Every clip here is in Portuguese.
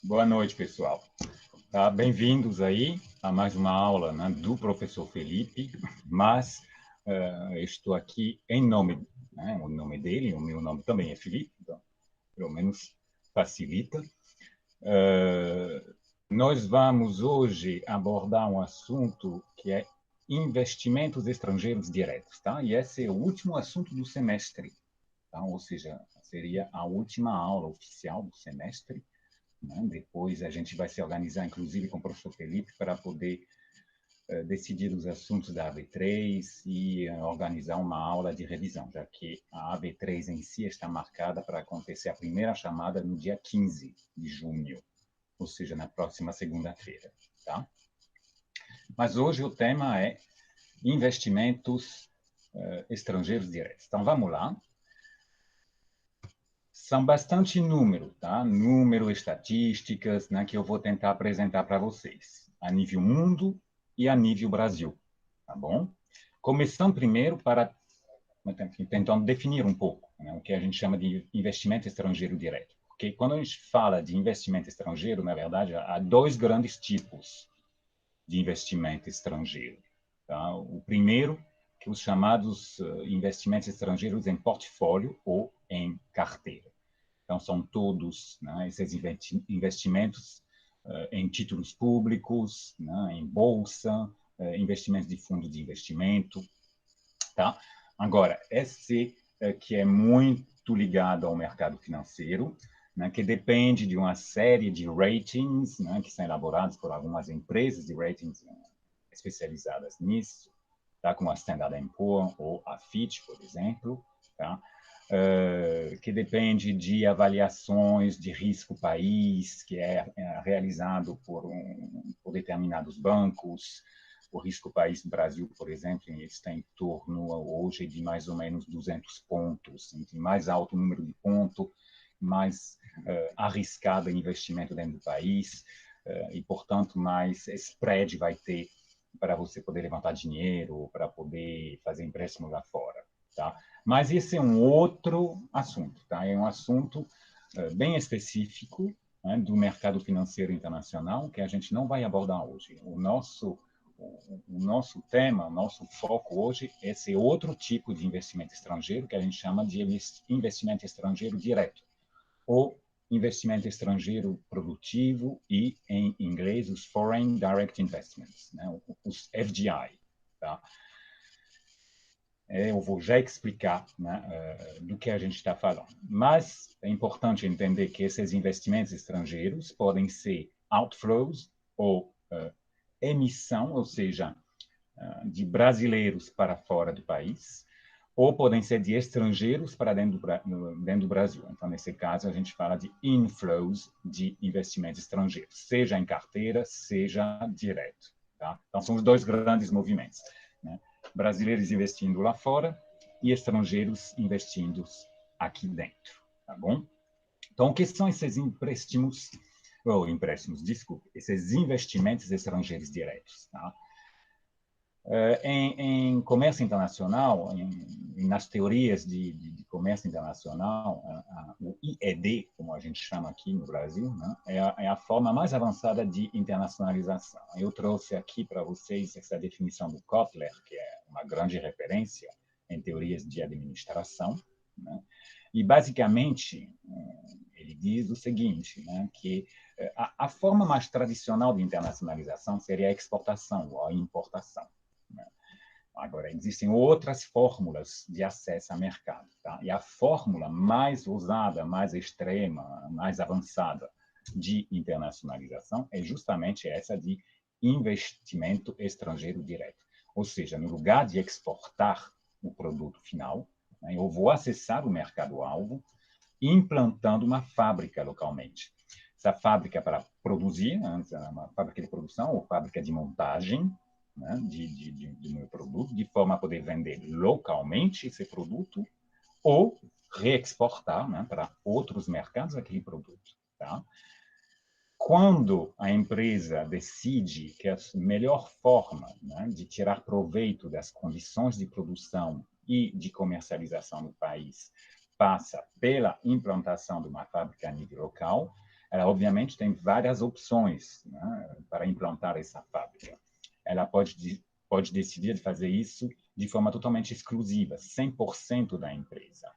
Boa noite, pessoal. Tá? Bem-vindos aí a mais uma aula, né, do professor Felipe, mas eu estou aqui em nome, né, o nome dele, o meu nome também é Felipe, então, pelo menos facilita. Nós vamos hoje abordar um assunto que é investimentos estrangeiros diretos, tá? E esse é o último assunto do semestre, tá? Ou seja, seria a última aula oficial do semestre, né? Depois a gente vai se organizar, inclusive, com o professor Felipe, para poder decidir os assuntos da AB3 e organizar uma aula de revisão, já que a AB3 em si está marcada para acontecer a primeira chamada no dia 15 de junho, ou seja, na próxima segunda-feira. Tá? Mas hoje o tema é investimentos estrangeiros diretos. Então, vamos lá. São bastante números, tá? Número, estatísticas, né, que eu vou tentar apresentar para vocês, a nível mundo e a nível Brasil, tá bom? Começando primeiro para tentando definir um pouco, né, o que a gente chama de investimento estrangeiro direto. Porque quando a gente fala de investimento estrangeiro, na verdade, há dois grandes tipos de investimento estrangeiro. Tá? O primeiro, que os chamados investimentos estrangeiros em portfólio ou em carteira. Então, são todos, né, esses investimentos em títulos públicos, né, em bolsa, investimentos de fundos de investimento. Tá? Agora, esse que é muito ligado ao mercado financeiro, né, que depende de uma série de ratings, né, que são elaborados por algumas empresas de ratings especializadas nisso, tá, como a Standard & Poor's ou a Fitch, por exemplo, tá? Que depende de avaliações de risco país, que é realizado por determinados bancos. O risco país do Brasil, por exemplo, está em torno hoje de mais ou menos 200 pontos. Entre mais alto o número de pontos, mais arriscado o investimento dentro do país e, portanto, mais spread vai ter para você poder levantar dinheiro, para poder fazer empréstimo lá fora. Tá? Mas esse é um outro assunto, tá? É um assunto bem específico, né, do mercado financeiro internacional, que a gente não vai abordar hoje. O nosso tema, o nosso foco hoje é esse outro tipo de investimento estrangeiro, que a gente chama de investimento estrangeiro direto, ou investimento estrangeiro produtivo e, em inglês, os Foreign Direct Investments, né, os FDI. Tá? Eu vou já explicar, né, do que a gente está falando. Mas é importante entender que esses investimentos estrangeiros podem ser outflows ou emissão, ou seja, de brasileiros para fora do país, ou podem ser de estrangeiros para dentro do Brasil. Então, nesse caso, a gente fala de inflows de investimentos estrangeiros, seja em carteira, seja direto. Tá? Então, são os dois grandes movimentos, né? Brasileiros investindo lá fora e estrangeiros investindo aqui dentro, tá bom? Então, o que são esses desculpe, esses investimentos estrangeiros diretos, tá? Em comércio internacional, nas teorias de comércio internacional, o IED, como a gente chama aqui no Brasil, né, é a forma mais avançada de internacionalização. Eu trouxe aqui para vocês essa definição do Kotler, que é uma grande referência em teorias de administração, né, e basicamente ele diz o seguinte, né, que a forma mais tradicional de internacionalização seria a exportação ou a importação. Agora, existem outras fórmulas de acesso a mercado. Tá? E a fórmula mais usada, mais extrema, mais avançada de internacionalização é justamente essa de investimento estrangeiro direto. Ou seja, no lugar de exportar o produto final, né, eu vou acessar o mercado-alvo implantando uma fábrica localmente. Essa fábrica para produzir, né, uma fábrica de produção ou fábrica de montagem, né, de meu produto, de forma a poder vender localmente esse produto ou reexportar, né, para outros mercados aquele produto. Tá? Quando a empresa decide que a melhor forma, né, de tirar proveito das condições de produção e de comercialização no país passa pela implantação de uma fábrica a nível local, ela obviamente tem várias opções, né, para implantar essa fábrica. Ela pode decidir fazer isso de forma totalmente exclusiva, 100% da empresa.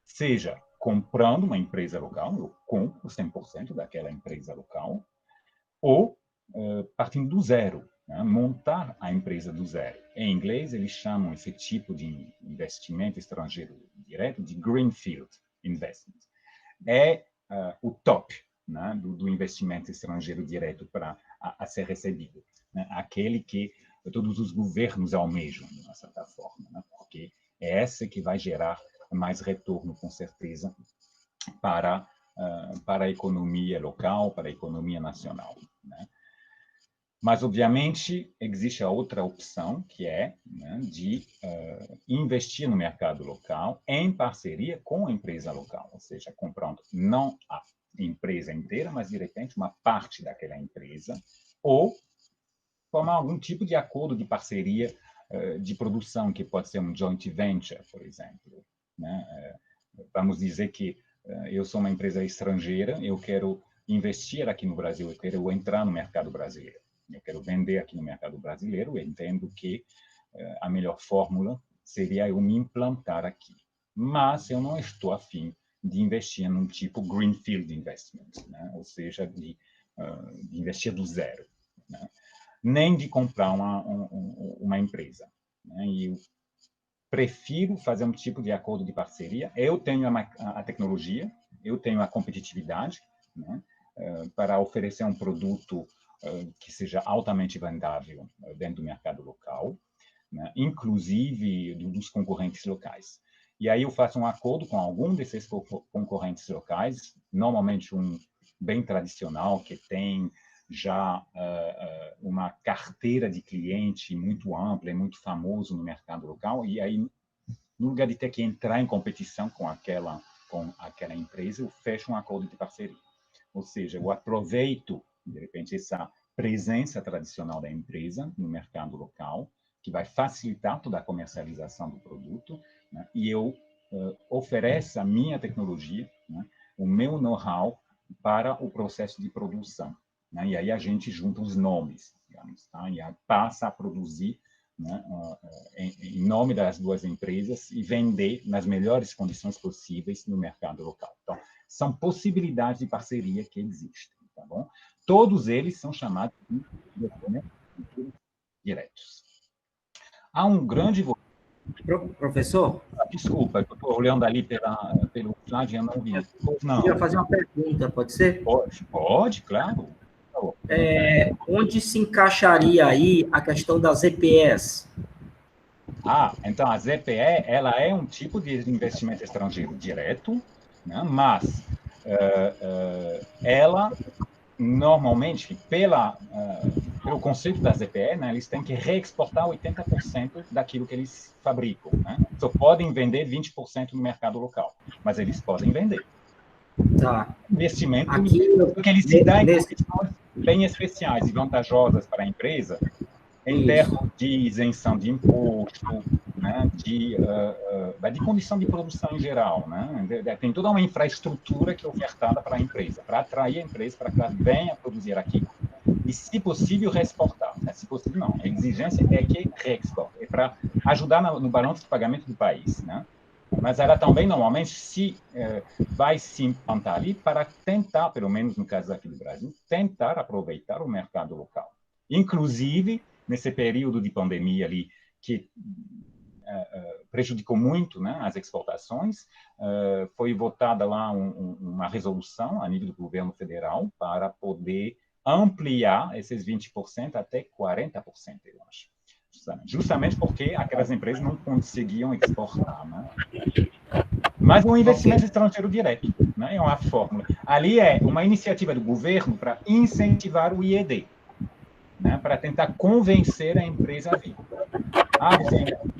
Seja comprando uma empresa local, eu compro 100% daquela empresa local, ou partindo do zero, né? Montar a empresa do zero. Em inglês, eles chamam esse tipo de investimento estrangeiro direto de greenfield investment. É o top, né, do investimento estrangeiro direto a ser recebido, né? Aquele que todos os governos almejam, de uma certa forma, né? Porque é essa que vai gerar mais retorno, com certeza, para a economia local, para a economia nacional, né? Mas, obviamente, existe a outra opção, que é, né, de investir no mercado local em parceria com a empresa local, ou seja, comprando não a empresa inteira, mas, de repente, uma parte daquela empresa, ou formar algum tipo de acordo de parceria de produção, que pode ser um joint venture, por exemplo, né? Vamos dizer que eu sou uma empresa estrangeira, eu quero investir aqui no Brasil, eu quero entrar no mercado brasileiro, eu quero vender aqui no mercado brasileiro, eu entendo que a melhor fórmula seria eu me implantar aqui. Mas eu não estou afim de investir num tipo greenfield investment, né? Ou seja, de investir do zero, né? Nem de comprar uma empresa, né? E eu prefiro fazer um tipo de acordo de parceria. Eu tenho a tecnologia, eu tenho a competitividade, né, para oferecer um produto que seja altamente vendável dentro do mercado local, né, inclusive dos concorrentes locais. E aí eu faço um acordo com algum desses concorrentes locais, normalmente um bem tradicional, que tem já uma carteira de cliente muito ampla e muito famoso no mercado local, e aí, no lugar de ter que entrar em competição com aquela empresa, eu fecho um acordo de parceria. Ou seja, eu aproveito, de repente, essa presença tradicional da empresa no mercado local, que vai facilitar toda a comercialização do produto, né? E eu ofereço a minha tecnologia, né, o meu know-how para o processo de produção, né? E aí a gente junta os nomes, digamos, tá? E passa a produzir, né, em nome das duas empresas e vender nas melhores condições possíveis no mercado local. Então, são possibilidades de parceria que existem, tá bom? Todos eles são chamados de investimentos diretos. Há um grande... Professor? Desculpa, eu estou olhando ali pelo slide e eu não vi. Eu ia fazer uma pergunta, pode ser? Pode, claro. Onde se encaixaria aí a questão das EPS? Então a ZPE, ela é um tipo de investimento estrangeiro direto, né? Mas ela normalmente, pelo conceito da ZPE, né, eles têm que reexportar 80% daquilo que eles fabricam, né? Só podem vender 20% no mercado local, mas eles podem vender. Tá. Investimento Aqui, que ele se dá em nesse... condições bem especiais e vantajosas para a empresa, em Isso. termos de isenção de imposto, né, de condição de produção em geral, né? Tem toda uma infraestrutura que é ofertada para a empresa, para atrair a empresa para que ela venha produzir aqui e, se possível, reexportar. Né? Se possível, não. A exigência é que reexporte, é para ajudar no balanço de pagamento do país, né? Mas ela também, normalmente, vai se implantar ali para tentar, pelo menos no caso aqui do Brasil, tentar aproveitar o mercado local. Inclusive, nesse período de pandemia ali, que prejudicou muito, né, as exportações, foi votada lá uma resolução a nível do governo federal para poder ampliar esses 20% até 40%, eu acho. Justamente porque aquelas empresas não conseguiam exportar, né? Mas um investimento estrangeiro direto, né? É uma fórmula. Ali é uma iniciativa do governo para incentivar o IED, né? Para tentar convencer a empresa a vir.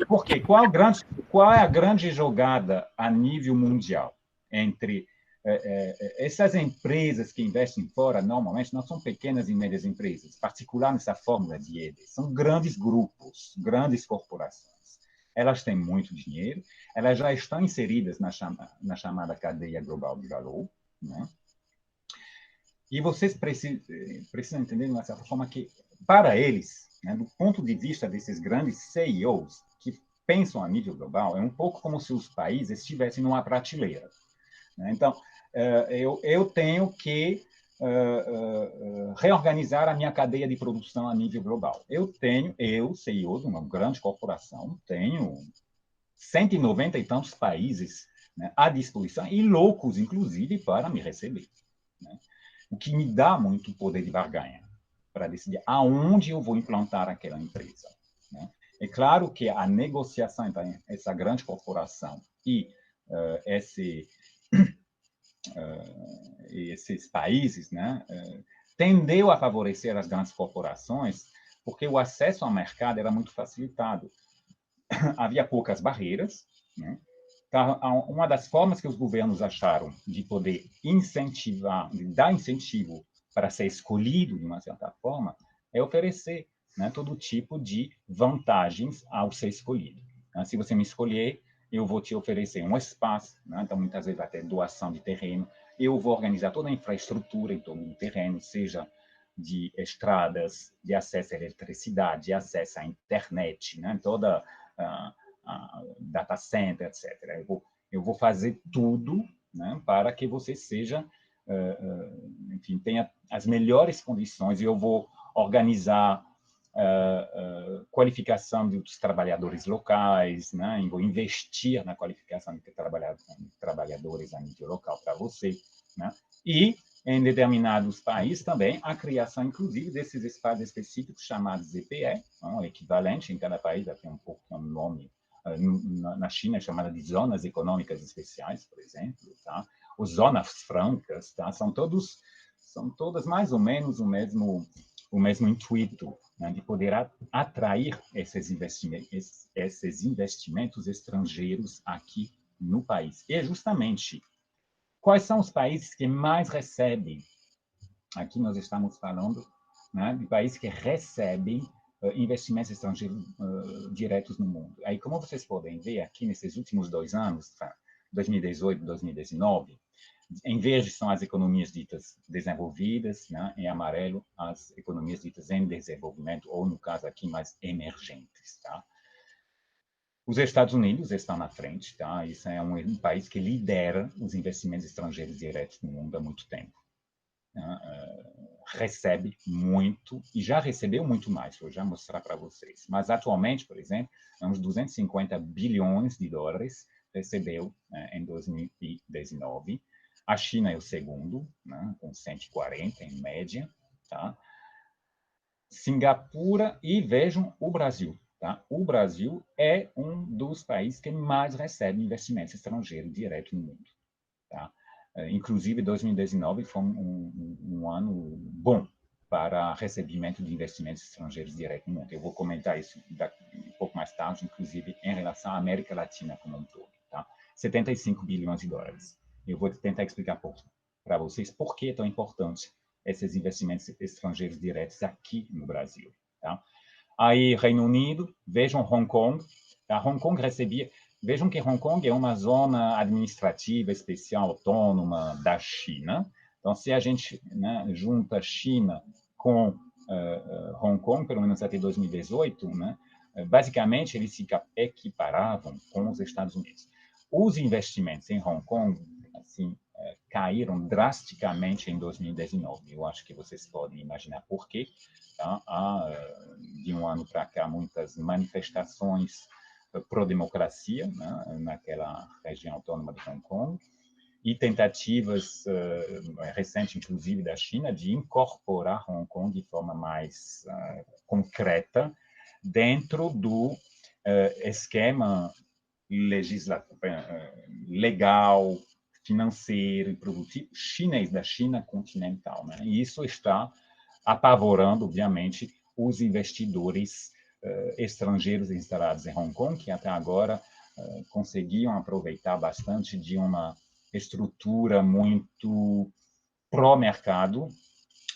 Por quê? Qual é a grande jogada a nível mundial entre essas empresas que investem fora? Normalmente não são pequenas e médias empresas, em particular nessa fórmula de IED, são grandes grupos, grandes corporações. Elas têm muito dinheiro, elas já estão inseridas na chamada cadeia global de valor, né? E vocês precisam entender, de uma certa forma, que, para eles, né, do ponto de vista desses grandes CEOs que pensam a nível global, é um pouco como se os países estivessem numa prateleira. Né? Então, eu tenho que reorganizar a minha cadeia de produção a nível global. Eu, CEO de uma grande corporação, tenho 190 e tantos países, né, à disposição, e loucos, inclusive, para me receber. Né? O que me dá muito poder de barganha para decidir aonde eu vou implantar aquela empresa. Né? É claro que a negociação entre essa grande corporação e esses países, né, tendeu a favorecer as grandes corporações, porque o acesso ao mercado era muito facilitado. Havia poucas barreiras, né? Então, uma das formas que os governos acharam de poder incentivar, de dar incentivo para ser escolhido de uma certa forma, é oferecer, né, todo tipo de vantagens ao ser escolhido. Se você me escolher, eu vou te oferecer um espaço, né? Então, muitas vezes até doação de terreno, eu vou organizar toda a infraestrutura em torno do terreno, seja de estradas, de acesso à eletricidade, de acesso à internet, né? Toda data center, etc. Eu vou fazer tudo, né, para que você seja, enfim, tenha as melhores condições, e eu vou organizar qualificação dos trabalhadores locais, né, e vou investir na qualificação de trabalhadores a nível local para você, né, e em determinados países também a criação, inclusive, desses espaços específicos chamados EPE, o equivalente em cada país, tem um pouco um nome. Na China é chamada de zonas econômicas especiais, por exemplo, tá? Ou zonas francas, tá? São todas mais ou menos o mesmo intuito, né, de poder atrair esses investimentos estrangeiros aqui no país. E justamente, quais são os países que mais recebem? Aqui nós estamos falando, né, de países que recebem investimentos estrangeiros diretos no mundo. Aí, como vocês podem ver aqui nesses últimos 2 anos, 2018 e 2019, em verde são as economias ditas desenvolvidas, né, em amarelo as economias ditas em desenvolvimento, ou no caso aqui mais emergentes. Tá? Os Estados Unidos estão na frente, tá? Isso é um país que lidera os investimentos estrangeiros diretos no mundo há muito tempo. Recebe muito, e já recebeu muito mais, vou já mostrar para vocês. Mas, atualmente, por exemplo, uns 250 bilhões de dólares recebeu em 2019. A China é o segundo, né, com 140 em média. Tá? Singapura e, vejam, o Brasil. Tá? O Brasil é um dos países que mais recebe investimentos estrangeiros direto no mundo. Tá? Inclusive, 2019 foi um ano bom para recebimento de investimentos estrangeiros direto no mundo. Eu vou comentar isso um pouco mais tarde, inclusive em relação à América Latina como um todo. Tá? 75 bilhões de dólares. Eu vou tentar explicar para vocês por que é tão importante esses investimentos estrangeiros diretos aqui no Brasil. Tá? Aí, Reino Unido, vejam Hong Kong. Tá? Hong Kong recebia... Vejam que Hong Kong é uma zona administrativa especial autônoma da China. Então, se a gente, né, junta a China com Hong Kong, pelo menos até 2018, né, basicamente eles se equiparavam com os Estados Unidos. Os investimentos em Hong Kong assim, caíram drasticamente em 2019. Eu acho que vocês podem imaginar por quê. Tá? Há, de um ano para cá, muitas manifestações pró-democracia, né, naquela região autônoma de Hong Kong, e tentativas recentes, inclusive, da China, de incorporar Hong Kong de forma mais concreta dentro do esquema legal, financeiro e produtivo chinês, da China continental. Né? E isso está apavorando, obviamente, os investidores estrangeiros instalados em Hong Kong, que até agora conseguiam aproveitar bastante de uma estrutura muito pró-mercado,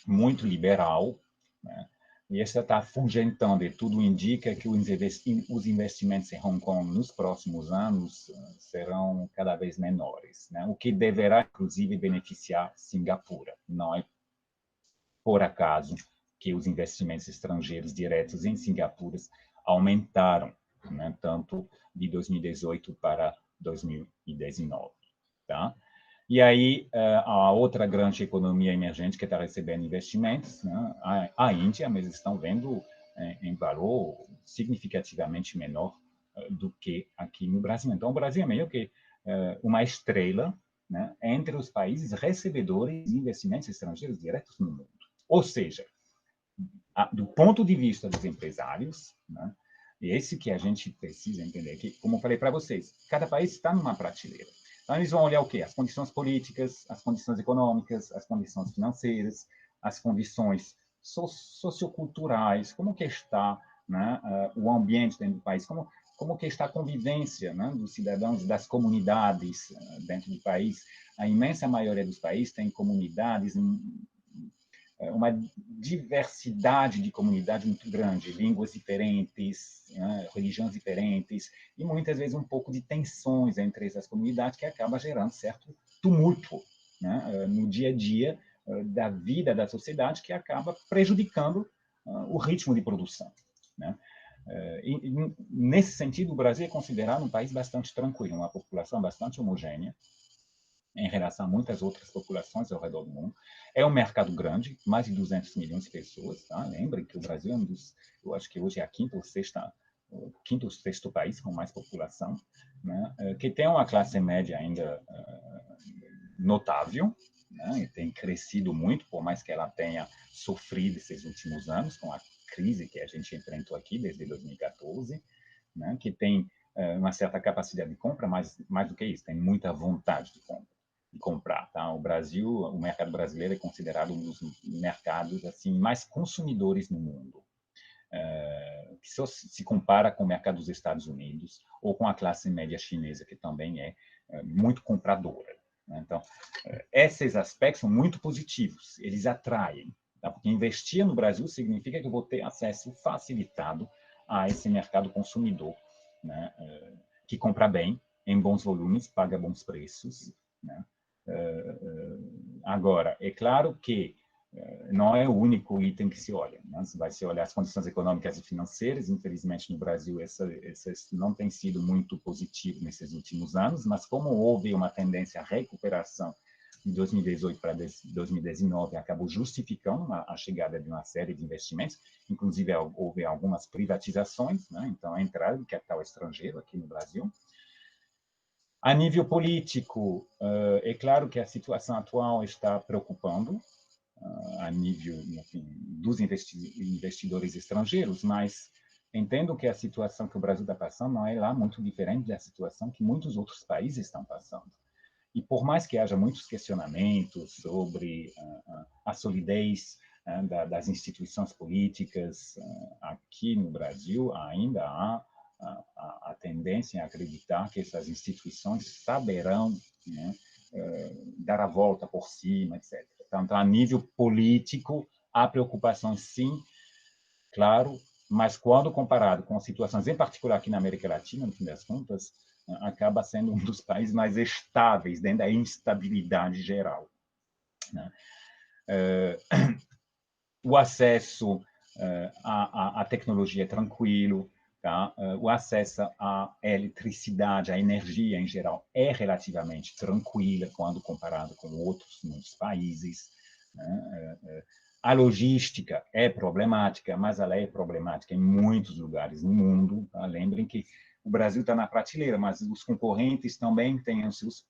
muito liberal, né? E essa está afugentando, e tudo indica que os investimentos em Hong Kong nos próximos anos serão cada vez menores, né? O que deverá, inclusive, beneficiar Singapura. Não é por acaso que os investimentos estrangeiros diretos em Singapura aumentaram, né, tanto de 2018 para 2019. Tá? E aí, a outra grande economia emergente que está recebendo investimentos, né, a Índia, mas estão vendo em valor significativamente menor do que aqui no Brasil. Então, o Brasil é meio que uma estrela, né, entre os países recebedores de investimentos estrangeiros diretos no mundo. Ou seja, do ponto de vista dos empresários, né, e esse que a gente precisa entender, que, como eu falei para vocês, cada país está numa prateleira. Então, eles vão olhar o quê? As condições políticas, as condições econômicas, as condições financeiras, as condições socioculturais, como que está, né, o ambiente dentro do país, como que está a convivência, né, dos cidadãos, das comunidades dentro do país. A imensa maioria dos países tem comunidades, uma diversidade de comunidade muito grande, línguas diferentes, né, religiões diferentes, e muitas vezes um pouco de tensões entre essas comunidades que acaba gerando certo tumulto, né, no dia a dia da vida da sociedade, que acaba prejudicando o ritmo de produção, né? E, nesse sentido, o Brasil é considerado um país bastante tranquilo, uma população bastante homogênea, em relação a muitas outras populações ao redor do mundo. É um mercado grande, mais de 200 milhões de pessoas. Tá? Lembrem que o Brasil é eu acho que hoje é o quinto ou sexto país com mais população, né? Que tem uma classe média ainda notável, né? E tem crescido muito, por mais que ela tenha sofrido esses últimos anos com a crise que a gente enfrentou aqui desde 2014, né? Que tem uma certa capacidade de compra, mas mais do que isso, tem muita vontade de comprar, tá? O mercado brasileiro é considerado um dos mercados assim mais consumidores no mundo, que só se compara com o mercado dos Estados Unidos ou com a classe média chinesa, que também é muito compradora, né? Então, esses aspectos são muito positivos, eles atraem, tá? Porque investir no Brasil significa que eu vou ter acesso facilitado a esse mercado consumidor, né? Que compra bem, em bons volumes, paga bons preços, né? Agora, é claro que não é o único item que se olha, né? Vai se olhar as condições econômicas e financeiras. Infelizmente, no Brasil, essas não tem sido muito positivo nesses últimos anos, mas como houve uma tendência à recuperação de 2018 para 2019, acabou justificando a chegada de uma série de investimentos, inclusive houve algumas privatizações, né? Então, a entrada de capital estrangeiro aqui no Brasil. A nível político, é claro que a situação atual está preocupando, a nível, enfim, dos investidores estrangeiros, mas entendo que a situação que o Brasil está passando não é lá muito diferente da situação que muitos outros países estão passando. E por mais que haja muitos questionamentos sobre a solidez das instituições políticas, aqui no Brasil ainda há a tendência a acreditar que essas instituições saberão, né, dar a volta por cima, etc. Então, a nível político, há preocupações, sim, claro, mas quando comparado com situações, em particular aqui na América Latina, no fim das contas, acaba sendo um dos países mais estáveis dentro da instabilidade geral, né? O acesso à tecnologia é tranquilo, tá? O acesso à eletricidade, à energia em geral, é relativamente tranquila quando comparado com outros muitos países, né? A logística é problemática, mas ela é problemática em muitos lugares no mundo, tá? Lembrem que o Brasil está na prateleira, mas os concorrentes também têm os seus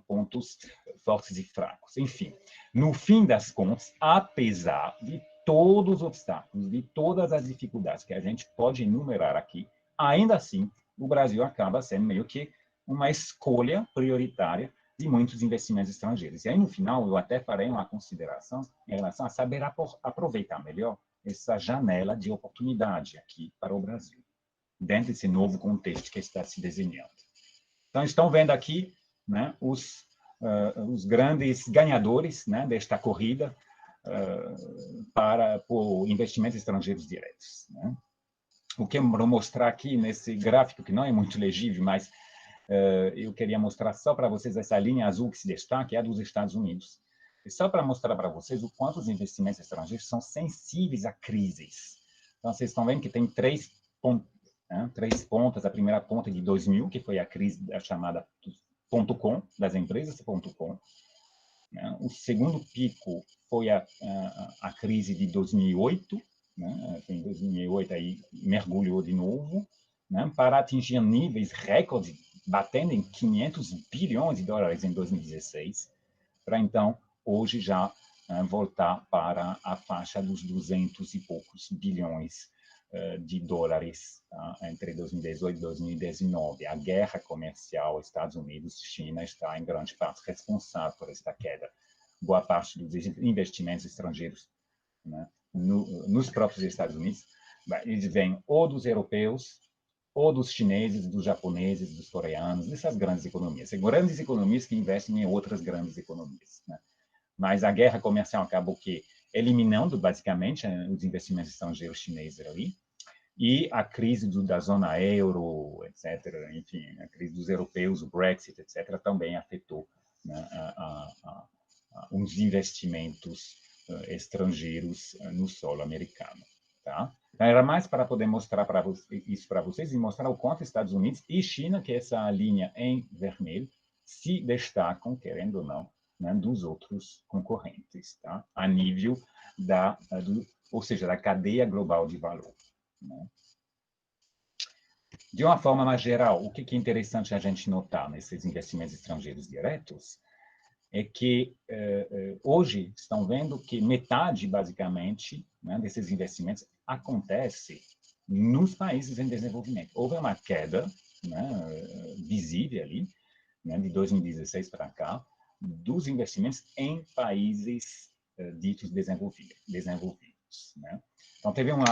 pontos fortes e fracos. Enfim, no fim das contas, apesar de todos os obstáculos, de todas as dificuldades que a gente pode enumerar aqui, ainda assim, o Brasil acaba sendo meio que uma escolha prioritária de muitos investimentos estrangeiros. E aí, no final, eu até farei uma consideração em relação a saber aproveitar melhor essa janela de oportunidade aqui para o Brasil, dentro desse novo contexto que está se desenhando. Então, estão vendo aqui, né, os grandes ganhadores, né, desta corrida por investimentos estrangeiros diretos, né? O que eu vou mostrar aqui nesse gráfico, que não é muito legível, mas eu queria mostrar só para vocês essa linha azul que se destaca, é a dos Estados Unidos. E só para mostrar para vocês o quanto os investimentos estrangeiros são sensíveis a crises. Então, vocês estão vendo que tem três pontas. A primeira ponta de 2000, que foi a crise chamada .com, das empresas .com. Né? O segundo pico foi a crise de 2008, né? Em 2008 aí mergulhou de novo, né? Para atingir níveis recordes, batendo em 500 bilhões de dólares em 2016, para então, hoje, já voltar para a faixa dos 200 e poucos bilhões de dólares, tá? Entre 2018 e 2019. A guerra comercial Estados Unidos-China está, em grande parte, responsável por esta queda. Boa parte dos investimentos estrangeiros, né, nos próprios Estados Unidos, eles vêm ou dos europeus, ou dos chineses, dos japoneses, dos coreanos, dessas grandes economias. São grandes economias que investem em outras grandes economias, né? Mas a guerra comercial acabou eliminando, basicamente, os investimentos estrangeiros chineses ali, e a crise da zona euro, etc., enfim, a crise dos europeus, o Brexit, etc., também afetou, né, os investimentos estrangeiros no solo americano. Tá? Então, era mais para poder mostrar isso para vocês e mostrar o quanto Estados Unidos e China, que é essa linha em vermelho, se destacam, querendo ou não, né, dos outros concorrentes, tá? A nível ou seja, da cadeia global de valor. Né? De uma forma mais geral, o que é interessante a gente notar nesses investimentos estrangeiros diretos é que hoje estão vendo que metade, basicamente, né, desses investimentos acontece nos países em desenvolvimento. Houve uma queda, né, visível ali, né, de 2016 para cá, dos investimentos em países ditos desenvolvidos. Né? Então, teve um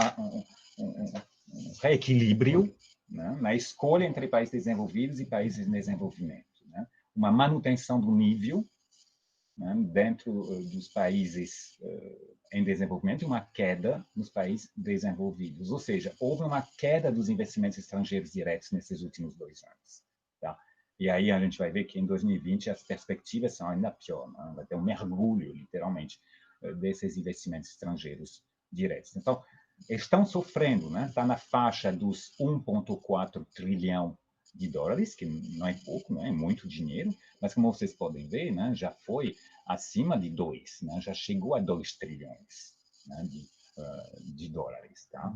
reequilíbrio, né, na escolha entre países desenvolvidos e países em desenvolvimento. Né? Uma manutenção do nível, né, dentro dos países em desenvolvimento e uma queda nos países desenvolvidos. Ou seja, houve uma queda dos investimentos estrangeiros diretos nesses últimos 2 anos. Tá? E aí a gente vai ver que em 2020 as perspectivas são ainda pior, né? Vai ter um mergulho, literalmente, desses investimentos estrangeiros diretos. Então, estão sofrendo, né? Está na faixa dos 1,4 trilhão de dólares, que não é pouco, né? É muito dinheiro, mas como vocês podem ver, né? Já foi acima de 2, né? Já chegou a 2 trilhões, né? de dólares. Tá?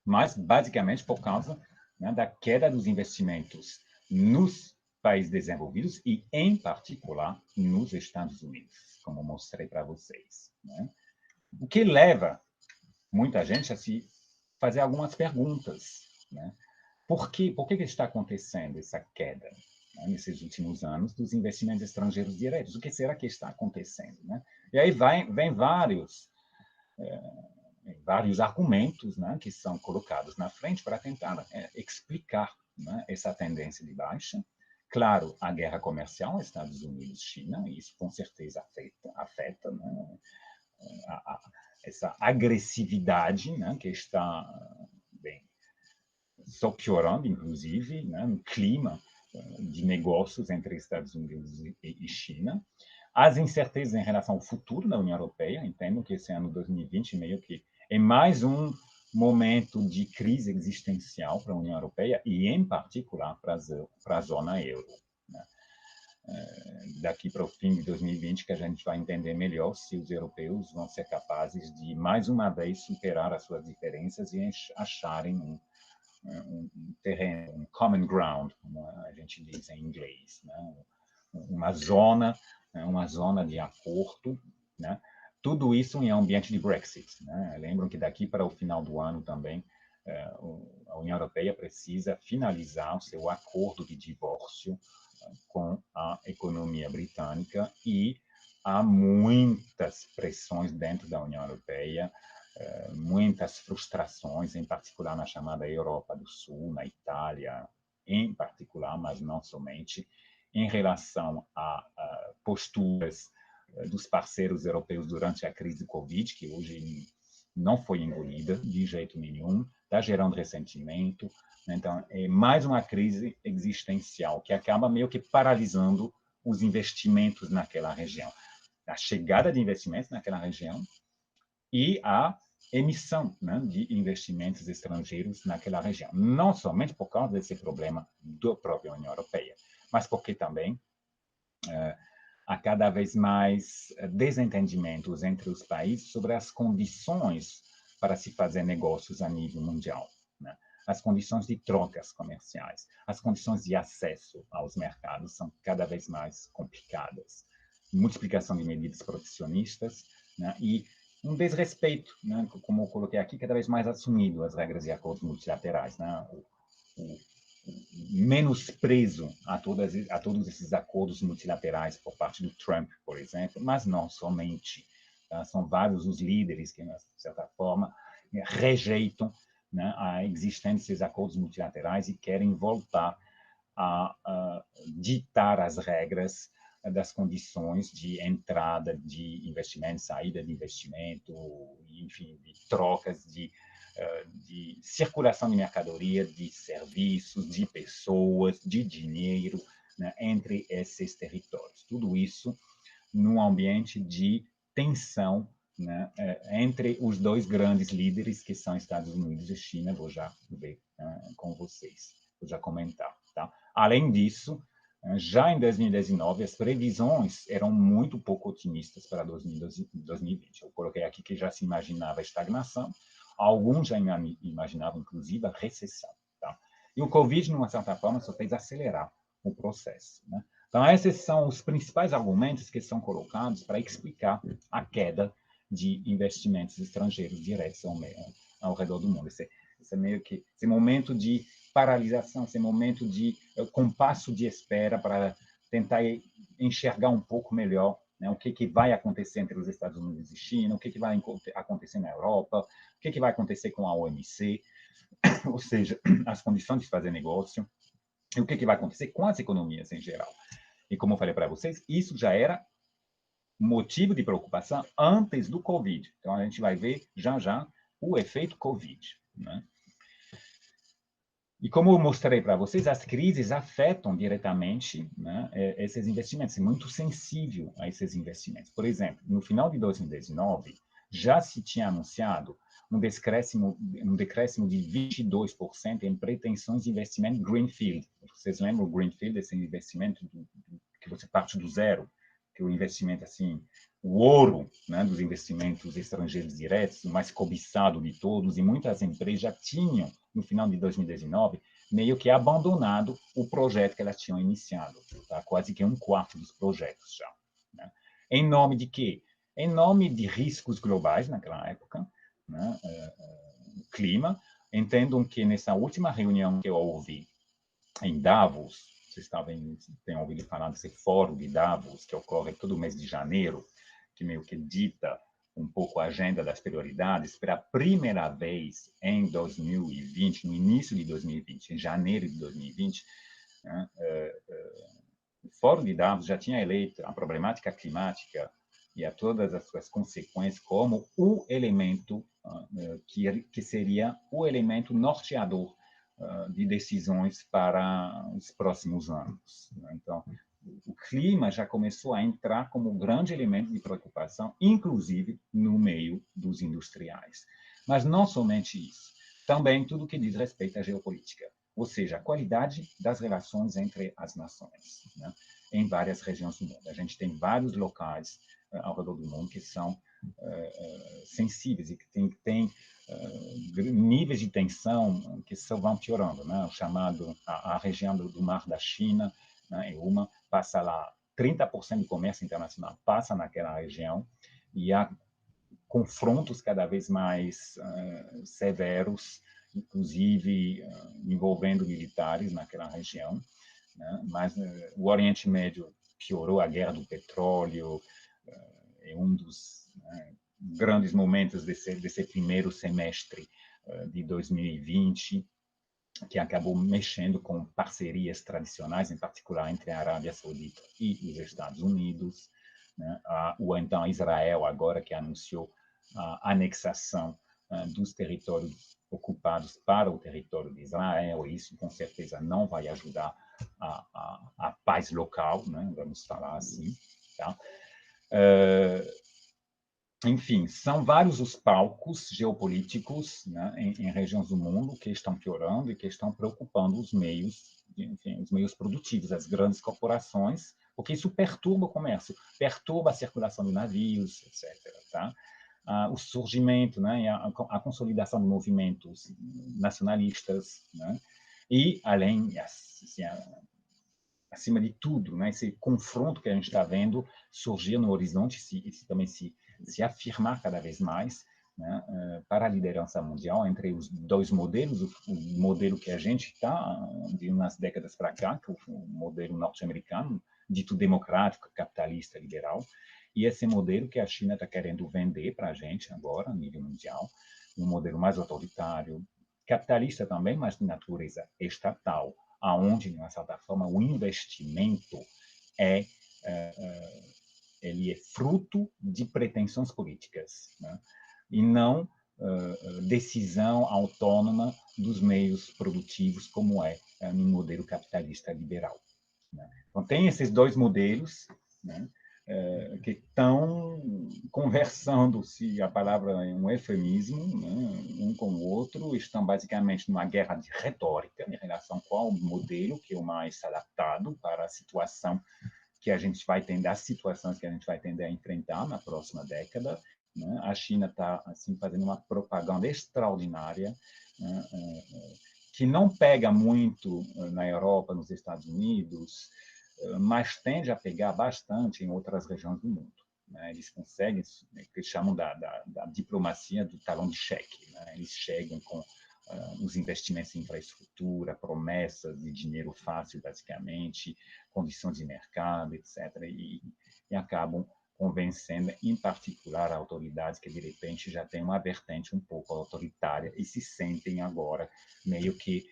Mas, basicamente, por causa, né, da queda dos investimentos nos países desenvolvidos e, em particular, nos Estados Unidos, como mostrei para vocês. Né? O que leva muita gente a se fazer algumas perguntas. Né? Por que está acontecendo essa queda, né, nesses últimos anos dos investimentos estrangeiros diretos? O que será que está acontecendo? Né? E aí vem vários argumentos, né, que são colocados na frente para tentar explicar, né, essa tendência de baixa. Claro, a guerra comercial Estados Unidos-China, isso com certeza afeta, né, essa agressividade, né, que está só piorando, inclusive, né, no clima de negócios entre Estados Unidos e China. As incertezas em relação ao futuro da União Europeia, entendo que esse ano 2020 meio que é mais um momento de crise existencial para a União Europeia e, em particular, para a zona euro. Né? Daqui para o fim de 2020 que a gente vai entender melhor se os europeus vão ser capazes de, mais uma vez, superar as suas diferenças e acharem um terreno, um common ground, como a gente diz em inglês, né? uma zona de acordo, né? Tudo isso em ambiente de Brexit. Né? Lembram que daqui para o final do ano também a União Europeia precisa finalizar o seu acordo de divórcio com a economia britânica e há muitas pressões dentro da União Europeia, muitas frustrações, em particular na chamada Europa do Sul, na Itália em particular, mas não somente, em relação a posturas dos parceiros europeus durante a crise do Covid, que hoje não foi engolida de jeito nenhum, está gerando ressentimento. Então, é mais uma crise existencial que acaba meio que paralisando os investimentos naquela região. a chegada de investimentos naquela região e a emissão, né, de investimentos estrangeiros naquela região. Não somente por causa desse problema da própria União Europeia, mas porque também há cada vez mais desentendimentos entre os países sobre as condições para se fazer negócios a nível mundial, né? As condições de trocas comerciais, as condições de acesso aos mercados são cada vez mais complicadas. Multiplicação de medidas protecionistas, né? E um desrespeito, né? Como eu coloquei aqui, cada vez mais assumido as regras de acordos multilaterais, né? O menosprezo a todos esses acordos multilaterais por parte do Trump, por exemplo, mas não somente. Tá? São vários os líderes que, de certa forma, rejeitam, né, a existência desses acordos multilaterais e querem voltar a ditar as regras das condições de entrada de investimento, saída de investimento, enfim, de trocas de circulação de mercadoria, de serviços, de pessoas, de dinheiro, né, entre esses territórios. Tudo isso num ambiente de tensão, né, entre os dois grandes líderes, que são Estados Unidos e China. Vou já ver com vocês, vou já comentar. Tá? Além disso, já em 2019, as previsões eram muito pouco otimistas para 2020. Eu coloquei aqui que já se imaginava estagnação, alguns já imaginavam, inclusive, a recessão. Tá? E o Covid, de uma certa forma, só fez acelerar o processo. Né? Então, esses são os principais argumentos que são colocados para explicar a queda de investimentos estrangeiros diretos ao redor do mundo. Esse é meio que esse momento de paralisação, esse momento de compasso de espera para tentar enxergar um pouco melhor, né, o que vai acontecer entre os Estados Unidos e China, o que vai acontecer na Europa, o que vai acontecer com a OMC, ou seja, as condições de fazer negócio, e o que vai acontecer com as economias em geral. E como eu falei para vocês, isso já era motivo de preocupação antes do Covid. Então, a gente vai ver já o efeito Covid, né? E como eu mostrei para vocês, as crises afetam diretamente, né, esses investimentos. É muito sensível a esses investimentos. Por exemplo, no final de 2019, já se tinha anunciado um decréscimo de 22% em pretensões de investimento Greenfield. Vocês lembram o Greenfield, esse investimento que você parte do zero, que o investimento, assim, o ouro, né, dos investimentos estrangeiros diretos, o mais cobiçado de todos, e muitas empresas já tinham, no final de 2019, meio que abandonado o projeto que elas tinham iniciado, tá? Quase que um quarto dos projetos já. Né? Em nome de quê? Em nome de riscos globais, naquela época, né? Clima. Entendam que nessa última reunião que eu ouvi em Davos, vocês têm ouvido falar desse fórum de Davos, que ocorre todo mês de janeiro, que meio que dita um pouco a agenda das prioridades. Pela primeira vez em 2020, no início de 2020, em janeiro de 2020, né, o Fórum de Davos já tinha eleito a problemática climática e a todas as suas consequências como o elemento que seria o elemento norteador de decisões para os próximos anos. Então, o clima já começou a entrar como grande elemento de preocupação, inclusive no meio dos industriais. Mas não somente isso, também tudo que diz respeito à geopolítica, ou seja, a qualidade das relações entre as nações, né, em várias regiões do mundo. A gente tem vários locais ao redor do mundo que são sensíveis e que têm níveis de tensão que só vão piorando, né? O chamado a região do Mar da China, né? Passa lá 30% do comércio internacional passa naquela região e há confrontos cada vez mais severos, inclusive envolvendo militares naquela região, né? Mas o Oriente Médio piorou, a guerra do petróleo é um dos grandes momentos desse primeiro semestre de 2020, que acabou mexendo com parcerias tradicionais, em particular entre a Arábia Saudita e os Estados Unidos, né? O então Israel, agora que anunciou a anexação dos territórios ocupados para o território de Israel, e isso com certeza não vai ajudar a paz local, né? Vamos falar assim, tá? Enfim, são vários os palcos geopolíticos, né, em regiões do mundo que estão piorando e que estão preocupando os meios, enfim, os meios produtivos, as grandes corporações, porque isso perturba o comércio, perturba a circulação de navios, etc. Tá? O surgimento, né, a consolidação de movimentos nacionalistas, né, e além, assim, acima de tudo, né, esse confronto que a gente está vendo surgir no horizonte e também se afirmar cada vez mais, né, para a liderança mundial entre os dois modelos, o modelo que a gente está de umas décadas para cá, que é o modelo norte-americano, dito democrático, capitalista, liberal, e esse modelo que a China está querendo vender para a gente agora, a nível mundial, um modelo mais autoritário, capitalista também, mas de natureza estatal, aonde, de uma certa forma, o investimento ele é fruto de pretensões políticas, né? E não decisão autônoma dos meios produtivos, como é no modelo capitalista liberal. Né? Então, tem esses dois modelos, né, que estão conversando, se a palavra é um eufemismo, né, um com o outro, estão basicamente numa guerra de retórica em relação a qual modelo que é o mais adaptado para a situação que a gente vai tender, as situações que a gente vai tender a enfrentar na próxima década. Né? A China está assim, fazendo uma propaganda extraordinária, né, que não pega muito na Europa, nos Estados Unidos, mas tende a pegar bastante em outras regiões do mundo. Né? Eles conseguem, que eles chamam da diplomacia do talão de cheque. Né? Eles chegam com os investimentos em infraestrutura, promessas de dinheiro fácil, basicamente, condições de mercado, etc., e acabam convencendo, em particular, autoridades que, de repente, já têm uma vertente um pouco autoritária e se sentem agora meio que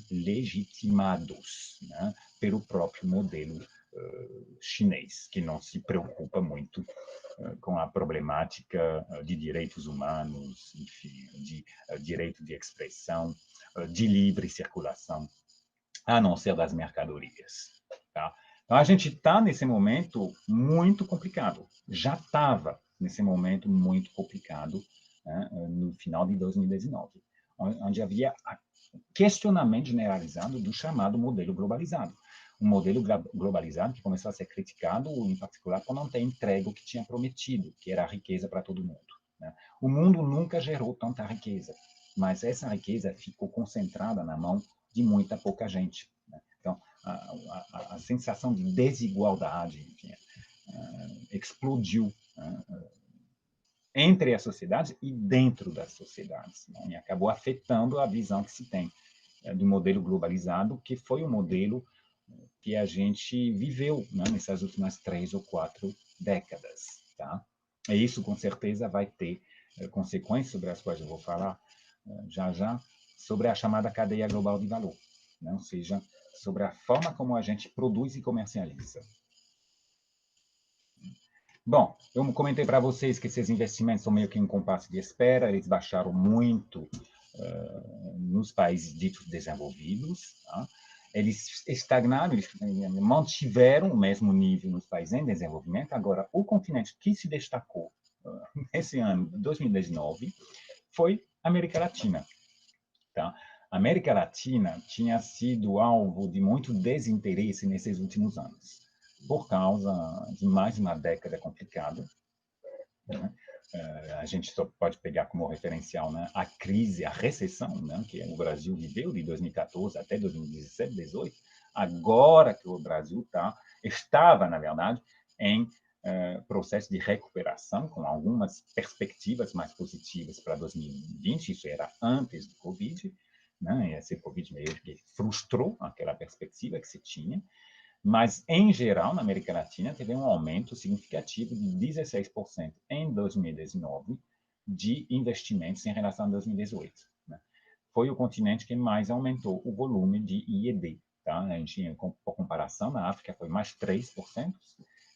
legitimados, né, pelo próprio modelo chinês, que não se preocupa muito com a problemática de direitos humanos, enfim, de direito de expressão, de livre circulação, a não ser das mercadorias. Tá? Então, a gente está nesse momento muito complicado. Já estava nesse momento muito complicado, né, no final de 2019, onde havia questionamento generalizado do chamado modelo globalizado. Um modelo globalizado que começou a ser criticado, em particular, por não ter entregue o que tinha prometido, que era a riqueza para todo mundo. Né? O mundo nunca gerou tanta riqueza, mas essa riqueza ficou concentrada na mão de muita pouca gente. Né? Então, a sensação de desigualdade, enfim, explodiu, né, entre as sociedades e dentro das sociedades, né? E acabou afetando a visão que se tem do modelo globalizado, que foi o modelo que a gente viveu, né, nessas últimas 3 ou 4 décadas. Tá? E isso, com certeza, vai ter consequências sobre as quais eu vou falar já, sobre a chamada cadeia global de valor, né? Ou seja, sobre a forma como a gente produz e comercializa. Bom, eu comentei para vocês que esses investimentos são meio que em compasso de espera, eles baixaram muito nos países ditos desenvolvidos, tá? Eles estagnaram, eles mantiveram o mesmo nível nos países em desenvolvimento. Agora, o continente que se destacou esse ano, 2019, foi a América Latina. Tá? A América Latina tinha sido alvo de muito desinteresse nesses últimos anos, por causa de mais uma década complicada. Né? A gente só pode pegar como referencial, né, a crise, a recessão, né, que o Brasil viveu de 2014 até 2017, 2018. Agora que o Brasil estava, na verdade, em processo de recuperação, com algumas perspectivas mais positivas para 2020, isso era antes do Covid, né, esse Covid meio que frustrou aquela perspectiva que se tinha. Mas, em geral, na América Latina, teve um aumento significativo de 16% em 2019 de investimentos em relação a 2018. Né? Foi o continente que mais aumentou o volume de IED. Tá? A gente, por comparação, na África foi mais 3%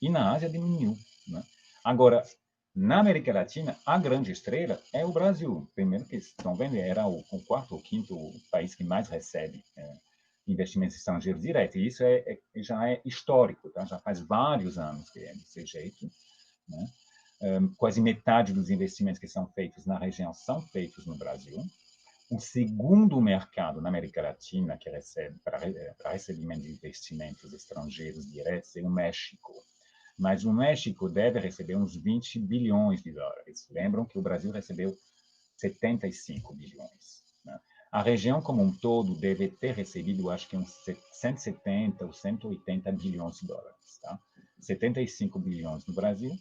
e na Ásia diminuiu. Né? Agora, na América Latina, a grande estrela é o Brasil. Primeiro que estão vendo, era o quarto ou quinto país que mais recebe investimentos estrangeiros diretos. E isso já é histórico, tá? Já faz vários anos que é desse jeito, né? Quase metade dos investimentos que são feitos na região são feitos no Brasil. O segundo mercado na América Latina que recebe para recebimento de investimentos estrangeiros diretos é o México. Mas o México deve receber uns 20 bilhões de dólares. Lembram que o Brasil recebeu 75 bilhões. Né? A região como um todo deve ter recebido, acho que uns 170 ou 180 bilhões de dólares. Tá? 75 bilhões no Brasil,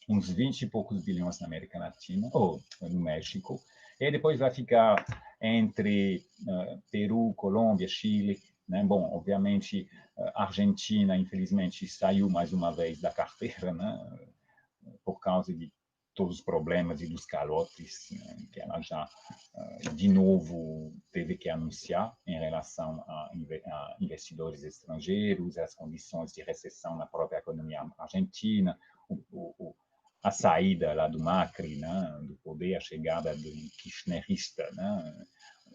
uns 20 e poucos bilhões na América Latina, ou no México, e depois vai ficar entre Peru, Colômbia, Chile, né? Bom, obviamente, Argentina, infelizmente, saiu mais uma vez da carteira, né? Por causa de todos os problemas e dos calotes, né? Que ela já, de novo, teve que anunciar em relação a investidores estrangeiros, as condições de recessão na própria economia argentina, a saída lá do Macri, né, do poder, a chegada do kirchnerista, né,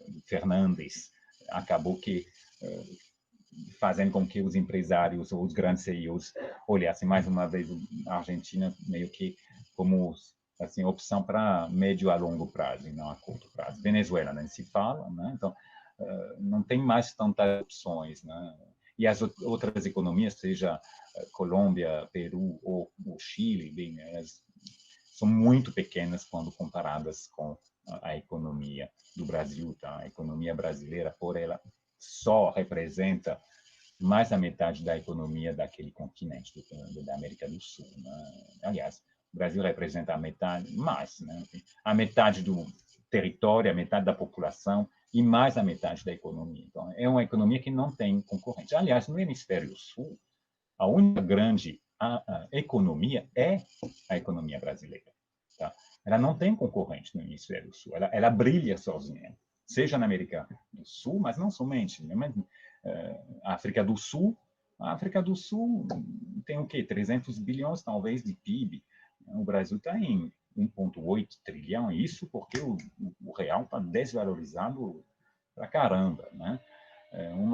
do Fernandes, acabou que fazendo com que os empresários ou os grandes CEOs olhassem mais uma vez a Argentina meio que como assim opção para médio a longo prazo e não a curto prazo. Venezuela nem se fala, né? Então não tem mais tantas opções, né? E as outras economias, seja Colômbia, Peru ou Chile, bem, elas são muito pequenas quando comparadas com a economia do Brasil. Tá? A economia brasileira, por ela, só representa mais da metade da economia daquele continente, da América do Sul. Né? Aliás, o Brasil representa a metade, mais, né? A metade do território, a metade da população e mais a metade da economia. Então, é uma economia que não tem concorrente. Aliás, no hemisfério sul, a única grande economia é a economia brasileira. Tá? Ela não tem concorrente no hemisfério sul, ela brilha sozinha, seja na América do Sul, mas não somente. Né? Mas, a África do Sul tem o quê? 300 bilhões, talvez, de PIB. O Brasil está em 1,8 trilhão, isso porque o real está desvalorizado para caramba, né?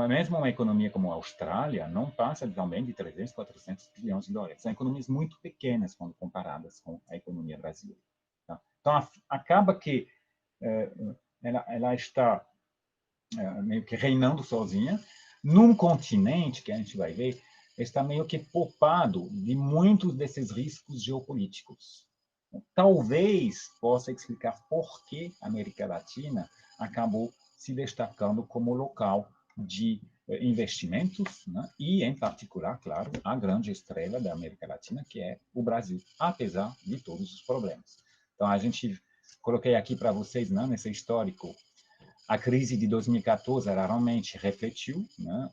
Mesmo uma economia como a Austrália não passa também de 300, 400 bilhões de dólares. São economias muito pequenas quando comparadas com a economia brasileira. Tá? Então, acaba que ela está meio que reinando sozinha num continente que a gente vai ver está meio que poupado de muitos desses riscos geopolíticos. Talvez possa explicar por que a América Latina acabou se destacando como local de investimentos, né? E, em particular, claro, a grande estrela da América Latina, que é o Brasil, apesar de todos os problemas. Então, coloquei aqui para vocês, né, nesse histórico, a crise de 2014 ela realmente refletiu, né,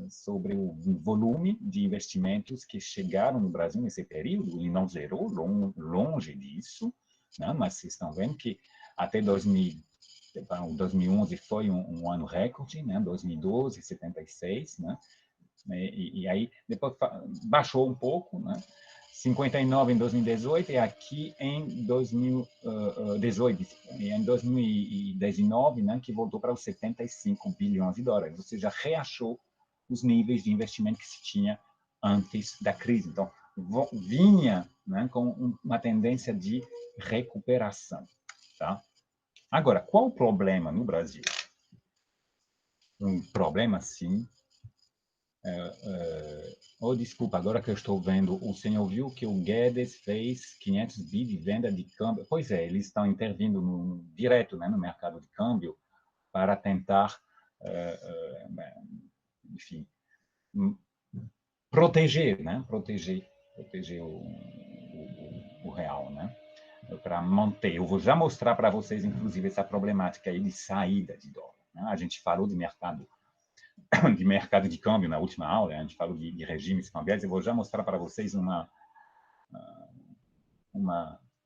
sobre o volume de investimentos que chegaram no Brasil nesse período, e não zerou, longe disso, né, mas vocês estão vendo que até 2011 foi um ano recorde, né, 2012, 76, né, e aí depois baixou um pouco, né, 59 em 2018 e aqui em 2018, em 2019, né, que voltou para os 75 bilhões de dólares, ou seja, reachou os níveis de investimento que se tinha antes da crise. Então, vinha, né, com uma tendência de recuperação. Tá? Agora, qual o problema no Brasil? Um problema, sim. Desculpa, agora que eu estou vendo, o senhor viu que o Guedes fez 500 bi de venda de câmbio? Pois é, eles estão intervindo direto, né, no mercado de câmbio para tentar, enfim, proteger, né, proteger o real, né, para manter. Eu vou já mostrar para vocês, inclusive, essa problemática aí de saída de dólar. Né? A gente falou de mercado de câmbio na última aula, a gente falou de regimes cambiais, eu vou já mostrar para vocês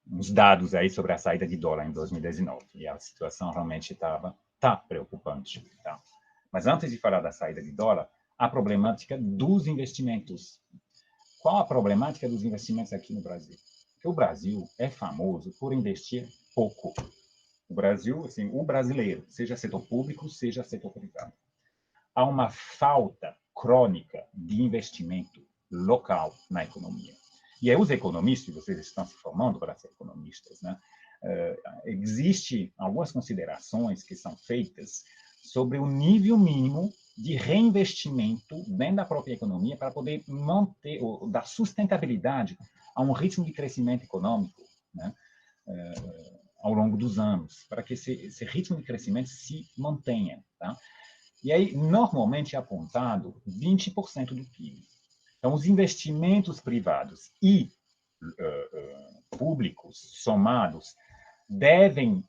uns dados aí sobre a saída de dólar em 2019, e a situação realmente tá preocupante. Tá? Mas antes de falar da saída de dólar, a problemática dos investimentos. Qual a problemática dos investimentos aqui no Brasil? Porque o Brasil é famoso por investir pouco. O Brasil, assim, o brasileiro, seja setor público, seja setor privado. há uma falta crônica de investimento local na economia. E aí os economistas, vocês estão se formando para ser economistas, né? Existem algumas considerações que são feitas sobre o nível mínimo de reinvestimento dentro da própria economia para poder manter, ou dar sustentabilidade a um ritmo de crescimento econômico, né? Ao longo dos anos, para que esse ritmo de crescimento se mantenha. Tá? E aí, normalmente é apontado 20% do PIB. Então, os investimentos privados e públicos somados devem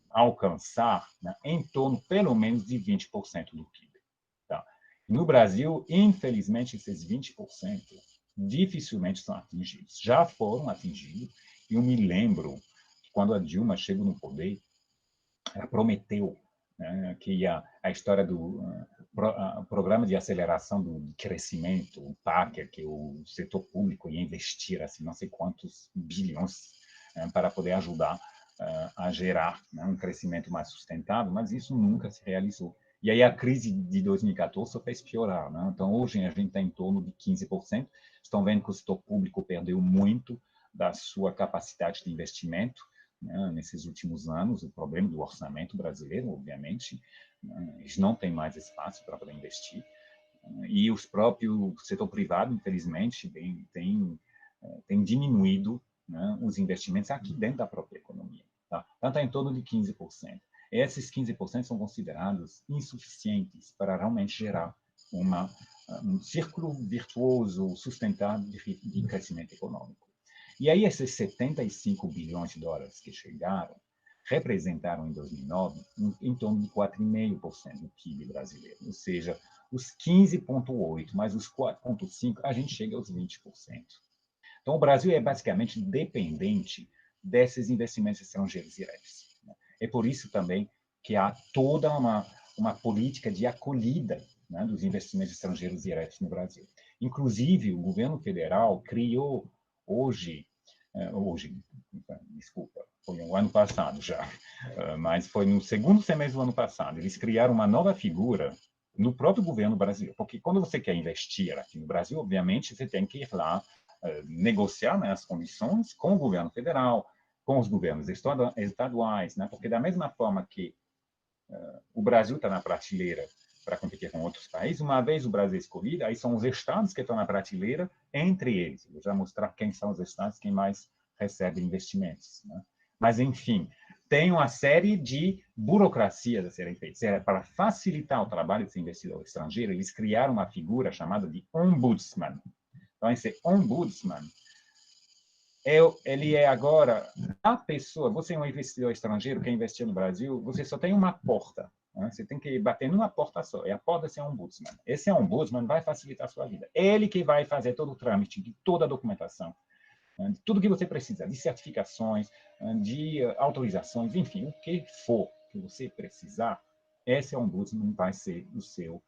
alcançar, né, em torno, pelo menos, de 20% do PIB. Tá? No Brasil, infelizmente, esses 20% dificilmente são atingidos. Já foram atingidos, e eu me lembro que quando a Dilma chegou no poder, ela prometeu, né, que a história do programa de aceleração do crescimento, o PAC, que o setor público ia investir assim, não sei quantos bilhões para poder ajudar a gerar, né, um crescimento mais sustentável, mas isso nunca se realizou. E aí a crise de 2014 só fez piorar. Né? Então, hoje a gente está em torno de 15%. Estão vendo que o setor público perdeu muito da sua capacidade de investimento, né, nesses últimos anos. O problema do orçamento brasileiro, obviamente, né, eles não têm mais espaço para poder investir. E os próprios setor privado, infelizmente, tem diminuído, né, os investimentos aqui dentro da própria economia. Tá? Então, está em torno de 15%. Esses 15% são considerados insuficientes para realmente gerar um círculo virtuoso, sustentável de crescimento econômico. E aí, esses 75 bilhões de dólares que chegaram representaram, em 2009, em torno de 4,5% do PIB brasileiro. Ou seja, os 15,8% mais os 4,5%, a gente chega aos 20%. Então, o Brasil é basicamente dependente desses investimentos estrangeiros diretos. É por isso também que há toda uma política de acolhida, né, dos investimentos estrangeiros diretos no Brasil. Inclusive, o governo federal criou desculpa, foi no ano passado já, mas foi no segundo semestre do ano passado, eles criaram uma nova figura no próprio governo brasileiro, porque quando você quer investir aqui no Brasil, obviamente, você tem que ir lá negociar, né, as condições com o governo federal, com os governos estaduais, né, porque da mesma forma que o Brasil está na prateleira para competir com outros países, uma vez o Brasil escolhido, aí são os estados que estão na prateleira entre eles. Eu já vou mostrar quem são os estados que mais recebem investimentos. Né? Mas, enfim, tem uma série de burocracias a serem feitas. Para facilitar o trabalho desse investidor estrangeiro, eles criaram uma figura chamada de ombudsman. Então, esse ombudsman, ele é agora a pessoa. Você é um investidor estrangeiro que quer investir no Brasil, você só tem uma porta. Né? Você tem que bater numa porta só. E a porta é ser ombudsman. Esse ombudsman vai facilitar a sua vida. Ele que vai fazer todo o trâmite de toda a documentação, de tudo que você precisa, de certificações, de autorizações, enfim, o que for que você precisar, esse ombudsman vai ser o seu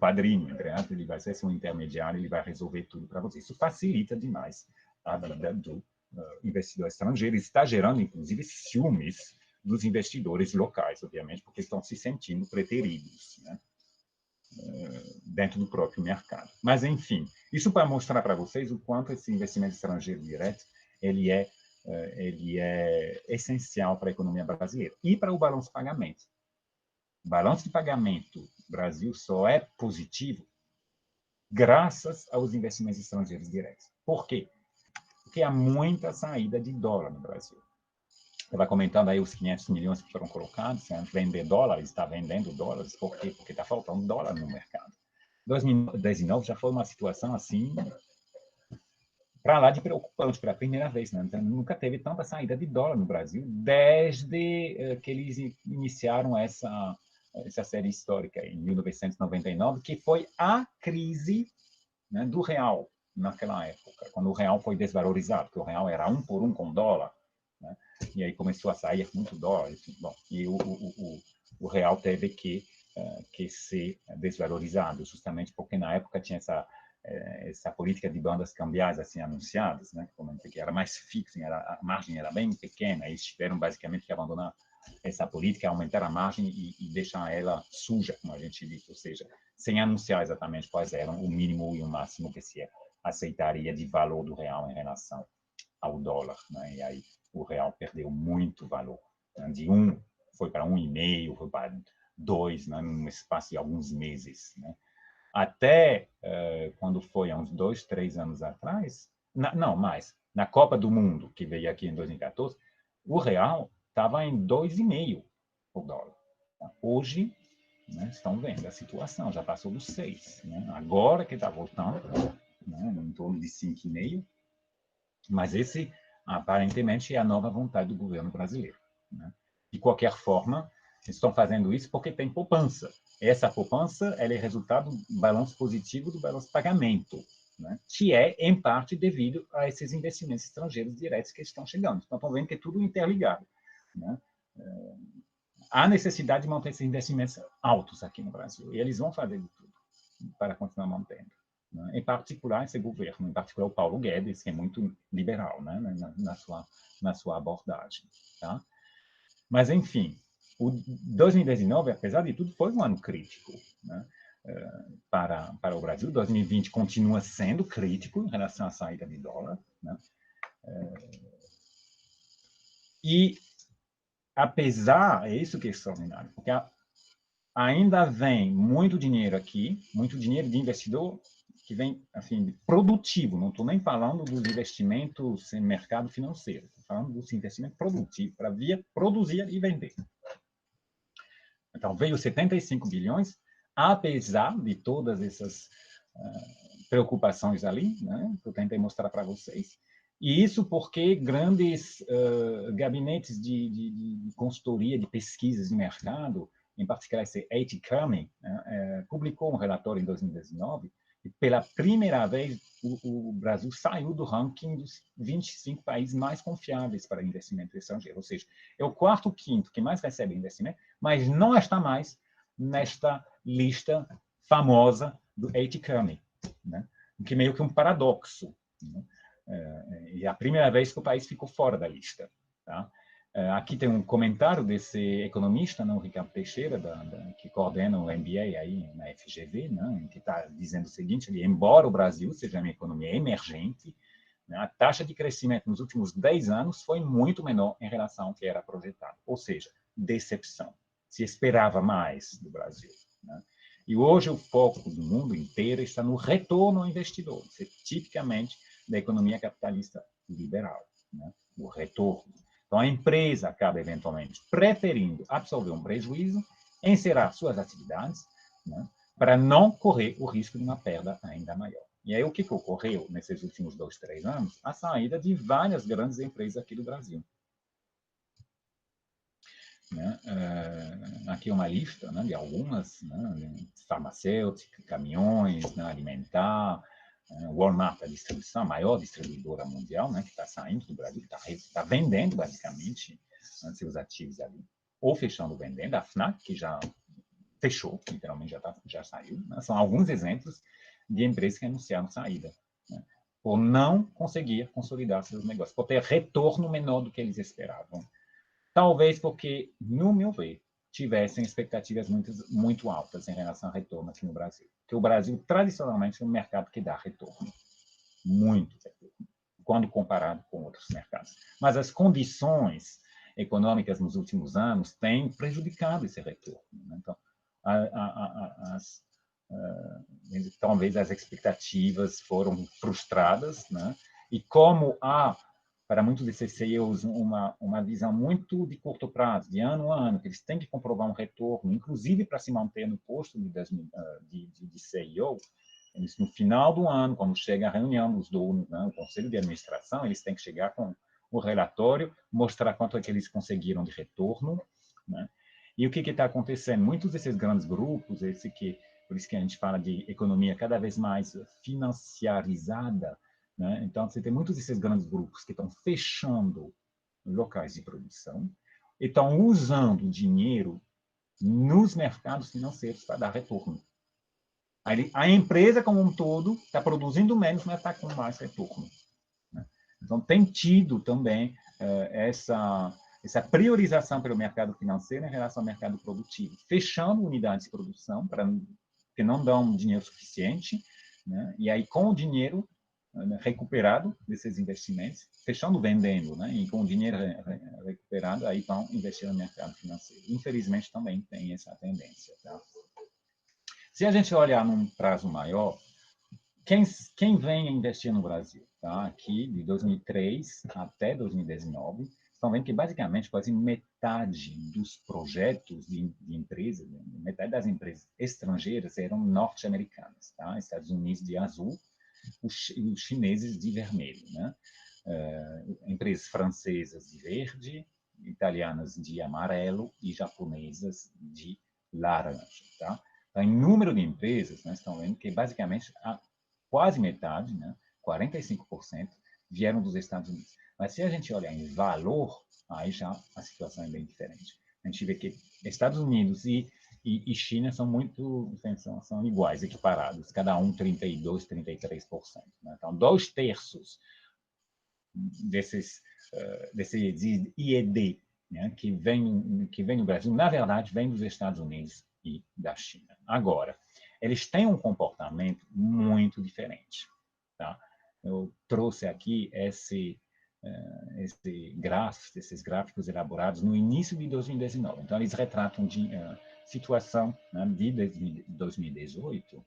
padrinho, ele vai ser seu intermediário, ele vai resolver tudo para você. Isso facilita demais a vida do investidor estrangeiro. Está gerando, inclusive, ciúmes dos investidores locais, obviamente, porque estão se sentindo preteridos, né, dentro do próprio mercado. Mas, enfim, isso para mostrar para vocês o quanto esse investimento estrangeiro direto ele é essencial para a economia brasileira e para o balanço de pagamento. O balanço de pagamento do Brasil só é positivo graças aos investimentos estrangeiros diretos. Por quê? Porque há muita saída de dólar no Brasil. Você vai comentando aí os 500 milhões que foram colocados, vender dólares, está vendendo dólares, por quê? Porque está faltando dólar no mercado. 2019 já foi uma situação assim, para lá de preocupante, pela primeira vez. Né? Então, nunca teve tanta saída de dólar no Brasil, desde que eles iniciaram essa série histórica, em 1999, que foi a crise, né, do real, naquela época, quando o real foi desvalorizado, porque o real era 1 por 1 com dólar, né? E aí começou a sair muito dólar, enfim, bom, e o real teve que ser desvalorizado, justamente porque na época tinha essa política de bandas cambiais assim anunciadas, né, que era mais fixa, a margem era bem pequena, e eles tiveram basicamente que abandonar essa política, aumentar a margem e deixar ela suja, como a gente diz, ou seja, sem anunciar exatamente quais eram o mínimo e o máximo que se aceitaria de valor do real em relação ao dólar, né? E aí o real perdeu muito valor, né? De 1 foi para 1,5, foi para 2, né? Num espaço de alguns meses, né? Até quando foi, há uns 2, 3 anos atrás, não, mais, na Copa do Mundo, que veio aqui em 2014, o real estava em 2,5 o dólar. Hoje, né, estão vendo a situação, já passou dos 6. Né? Agora que está voltando, né, em torno de 5,5, mas esse, aparentemente, é a nova vontade do governo brasileiro. Né? De qualquer forma, estão fazendo isso porque tem poupança. Essa poupança ela é resultado do balanço positivo do balanço de pagamento, né? Que é, em parte, devido a esses investimentos estrangeiros diretos que estão chegando. Então, estão vendo que é tudo interligado. Né? Há necessidade de manter esses investimentos altos aqui no Brasil, e eles vão fazer de tudo para continuar mantendo. Né? Em particular, esse governo, em particular o Paulo Guedes, que é muito liberal, né? na sua abordagem. Tá? Mas, enfim, o 2019, apesar de tudo, foi um ano crítico, né? Para o Brasil. 2020 continua sendo crítico em relação à saída de dólar. Né? E, apesar, é isso que é extraordinário, porque ainda vem muito dinheiro aqui, muito dinheiro de investidor que vem, assim, produtivo, não estou nem falando dos investimentos em mercado financeiro, estou falando dos investimentos produtivos, para via produzir e vender. Então, veio 75 bilhões, apesar de todas essas preocupações ali, né, que eu tentei mostrar para vocês, e isso porque grandes gabinetes de consultoria, de pesquisas de mercado, em particular esse A.T. Kearney, né, publicou um relatório em 2019, e pela primeira vez o Brasil saiu do ranking dos 25 países mais confiáveis para investimento estrangeiro, ou seja, é o quarto, quinto que mais recebe investimento, mas não está mais nesta lista famosa do A.T. Kearney, né? O que é meio que um paradoxo, né? E é a primeira vez que o país ficou fora da lista. Tá? Aqui tem um comentário desse economista, não, Ricardo Teixeira, que coordena o MBA aí na FGV, né, que está dizendo o seguinte: embora o Brasil seja uma economia emergente, né, a taxa de crescimento nos últimos 10 anos foi muito menor em relação ao que era projetado. Ou seja, decepção. Se esperava mais do Brasil. Né? E hoje o foco do mundo inteiro está no retorno ao investidor. Isso é tipicamente da economia capitalista liberal, né? O retorno. Então, a empresa acaba, eventualmente, preferindo absorver um prejuízo, encerrar suas atividades, né, para não correr o risco de uma perda ainda maior. E aí, o que ocorreu nesses últimos 2, 3 anos? A saída de várias grandes empresas aqui do Brasil. Né? Aqui uma lista, né, de algumas, né, farmacêutica, caminhões, né, alimentar, Walmart, a distribuição, a maior distribuidora mundial, né, que está saindo do Brasil, que está vendendo, basicamente, né, seus ativos ali, ou fechando vendendo, a FNAC, que já fechou, literalmente já saiu. Né? São alguns exemplos de empresas que anunciaram saída, né, por não conseguir consolidar seus negócios, por ter retorno menor do que eles esperavam. Talvez porque, no meu ver, tivessem expectativas muito altas em relação ao retorno aqui no Brasil. Porque o Brasil, tradicionalmente, é um mercado que dá retorno. Muito retorno, quando comparado com outros mercados. Mas as condições econômicas nos últimos anos têm prejudicado esse retorno. Né? Então, talvez as expectativas foram frustradas, né? E como há para muitos desses CEOs, uma visão muito de curto prazo, de ano a ano, que eles têm que comprovar um retorno, inclusive para se manter no posto de CEO, eles, no final do ano, quando chega a reunião dos donos, né, o conselho de administração, eles têm que chegar com o relatório, mostrar quanto é que eles conseguiram de retorno. Né? E o que está acontecendo? Muitos desses grandes grupos, por isso que a gente fala de economia cada vez mais financiarizada, né? Então, você tem muitos desses grandes grupos que estão fechando locais de produção e estão usando dinheiro nos mercados financeiros para dar retorno. A empresa, como um todo, está produzindo menos, mas está com mais retorno. Né? Então, tem tido também essa priorização pelo mercado financeiro em relação ao mercado produtivo, fechando unidades de produção que não dão dinheiro suficiente, né? E aí, com o dinheiro recuperado desses investimentos, fechando vendendo, né? E com o dinheiro recuperado, aí vão investir no mercado financeiro. Infelizmente, também tem essa tendência. Tá? Se a gente olhar num prazo maior, quem vem investir no Brasil? Tá? Aqui, de 2003 até 2019, estão vendo que, basicamente, quase metade dos projetos de empresas, metade das empresas estrangeiras eram norte-americanas. Tá? Estados Unidos de azul, os chineses de vermelho. Né? Empresas francesas de verde, italianas de amarelo e japonesas de laranja. Tá? Então, em número de empresas, nós estamos vendo que, basicamente, quase metade, né, 45%, vieram dos Estados Unidos. Mas se a gente olhar em valor, aí já a situação é bem diferente. A gente vê que Estados Unidos e China são são iguais, equiparados, cada um 32%, 33%. Né? Então, 2/3 desse IED, né, que vem no Brasil, na verdade, vem dos Estados Unidos e da China. Agora, eles têm um comportamento muito diferente. Tá? Eu trouxe aqui esses gráficos elaborados no início de 2019. Então, eles retratam situação, né, de 2018.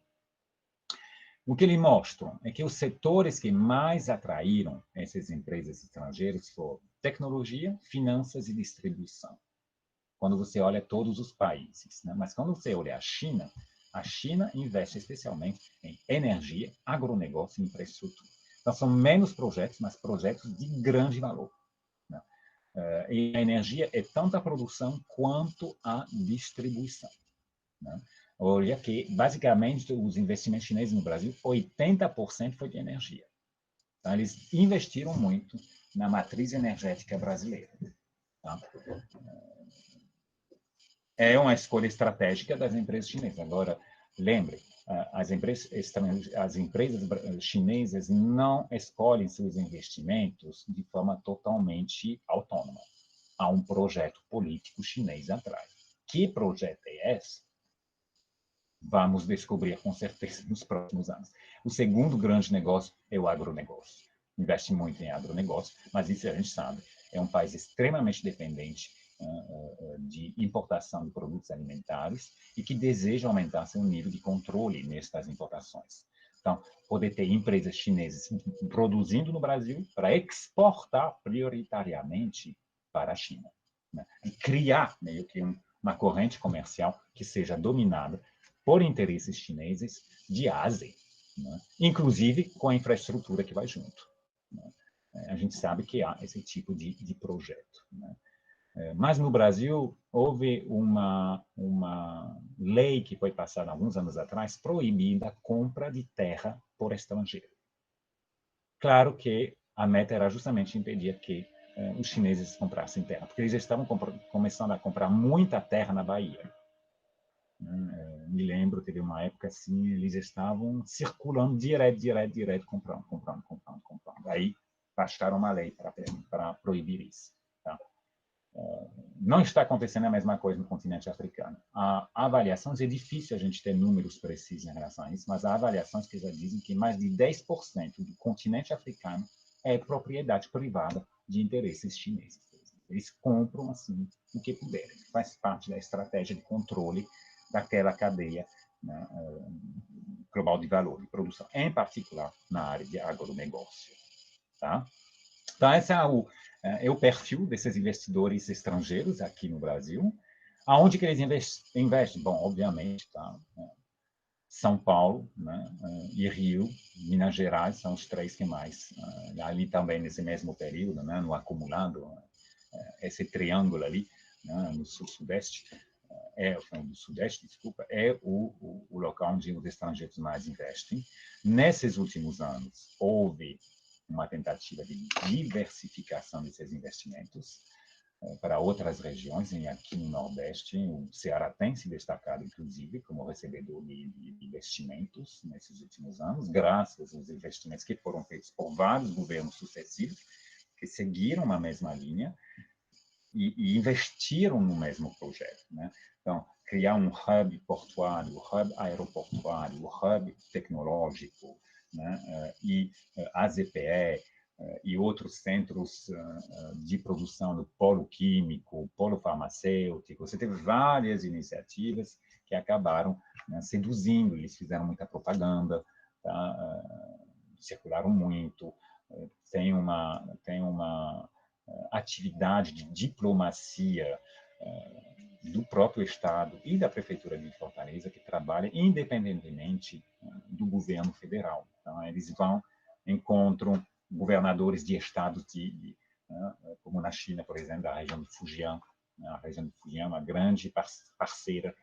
O que eles mostram é que os setores que mais atraíram essas empresas estrangeiras foram tecnologia, finanças e distribuição. Quando você olha todos os países. Né? Mas quando você olha a China investe especialmente em energia, agronegócio e infraestrutura. Então, são menos projetos, mas projetos de grande valor. Né? E a energia é tanto a produção quanto a distribuição. Né? Olha que, basicamente, os investimentos chineses no Brasil, 80% foi de energia. Então, eles investiram muito na matriz energética brasileira. Tá? É uma escolha estratégica das empresas chinesas. Agora, lembre, as empresas chinesas não escolhem seus investimentos de forma totalmente autônoma. Há um projeto político chinês atrás. Que projeto é esse? Vamos descobrir com certeza nos próximos anos. O segundo grande negócio é o agronegócio. Investe muito em agronegócio, mas isso a gente sabe, é um país extremamente dependente de importação de produtos alimentares e que deseja aumentar seu nível de controle nestas importações. Então, poder ter empresas chinesas produzindo no Brasil para exportar prioritariamente para a China. Né? E criar meio que uma corrente comercial que seja dominada por interesses chineses de Ásia, né? Inclusive com a infraestrutura que vai junto. Né? A gente sabe que há esse tipo de projeto. Né? Mas no Brasil houve uma lei que foi passada alguns anos atrás proibindo a compra de terra por estrangeiro. Claro que a meta era justamente impedir que os chineses comprassem terra, porque eles estavam começando a comprar muita terra na Bahia. Me lembro, teve uma época assim, eles estavam circulando direto, comprando. Aí baixaram uma lei para proibir isso. Tá? Não está acontecendo a mesma coisa no continente africano. Há avaliações, é difícil a gente ter números precisos em relação a isso, mas há avaliações que já dizem que mais de 10% do continente africano é propriedade privada de interesses chineses. Eles compram assim o que puderem. Faz parte da estratégia de controle daquela cadeia, né, global de valor, de produção, em particular na área de agronegócio. Tá? Então, esse é o perfil desses investidores estrangeiros aqui no Brasil. Aonde que eles investem? Bom, obviamente, tá? São Paulo, né, e Rio, Minas Gerais, são os três que mais, ali também nesse mesmo período, né, no acumulado, esse triângulo ali, né, no sul-sudeste, do sudeste, desculpa, é o local onde os estrangeiros mais investem. Nesses últimos anos, houve uma tentativa de diversificação desses investimentos para outras regiões, e aqui no Nordeste, o Ceará tem se destacado, inclusive, como recebedor de investimentos nesses últimos anos, graças aos investimentos que foram feitos por vários governos sucessivos, que seguiram uma mesma linha. e investiram no mesmo projeto, né? Então, criar um hub portuário, hub aeroportuário, hub tecnológico, né? E a ZPE e outros centros de produção do polo químico, polo farmacêutico. Você teve várias iniciativas que acabaram, né, seduzindo, eles fizeram muita propaganda, tá? Circularam muito, tem uma atividade de diplomacia do próprio Estado e da Prefeitura de Fortaleza, que trabalha independentemente do governo federal. Então, eles encontram governadores de estados como na China, por exemplo, da região de Fujian. A região de Fujian é uma grande parceira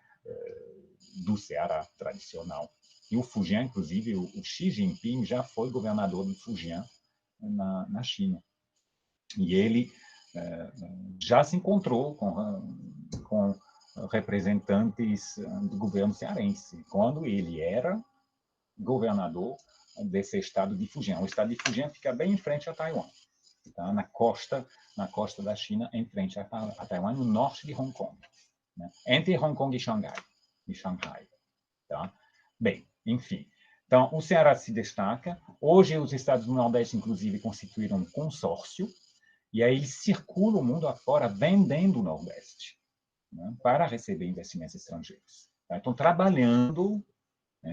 do Ceará tradicional. E o Fujian, inclusive, o Xi Jinping já foi governador de Fujian na China. E ele já se encontrou com representantes do governo cearense, quando ele era governador desse estado de Fujian. O estado de Fujian fica bem em frente a Taiwan, tá? na costa da China, em frente a Taiwan, no norte de Hong Kong, né? Entre Hong Kong e Shanghai. Tá? Bem, enfim. Então, o Ceará se destaca. Hoje, os estados do Nordeste, inclusive, constituíram um consórcio, e aí eles circulam o mundo afora vendendo o Nordeste, né, para receber investimentos estrangeiros. Tá? Então,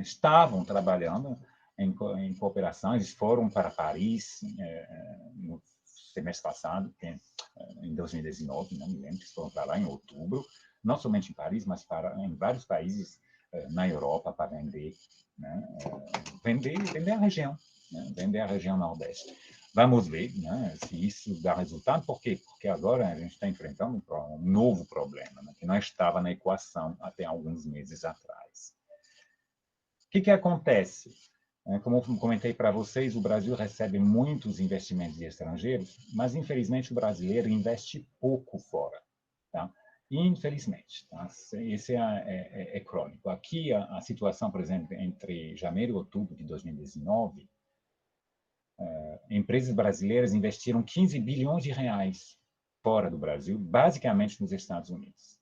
estavam trabalhando em cooperação. Eles foram para Paris no semestre passado, em 2019, não me lembro, eles foram para lá em outubro, não somente em Paris, mas em vários países na Europa para vender, né, vender a região, né, vender a região Nordeste. Vamos ver, né, se isso dá resultado. Por quê? Porque agora a gente está enfrentando um novo problema, né, que não estava na equação até alguns meses atrás. O que acontece? Como eu comentei para vocês, o Brasil recebe muitos investimentos de estrangeiros, mas, infelizmente, o brasileiro investe pouco fora. Tá? Infelizmente. Tá? Esse é crônico. Aqui, a situação, por exemplo, entre janeiro e outubro de 2019, empresas brasileiras investiram 15 bilhões de reais fora do Brasil, basicamente nos Estados Unidos.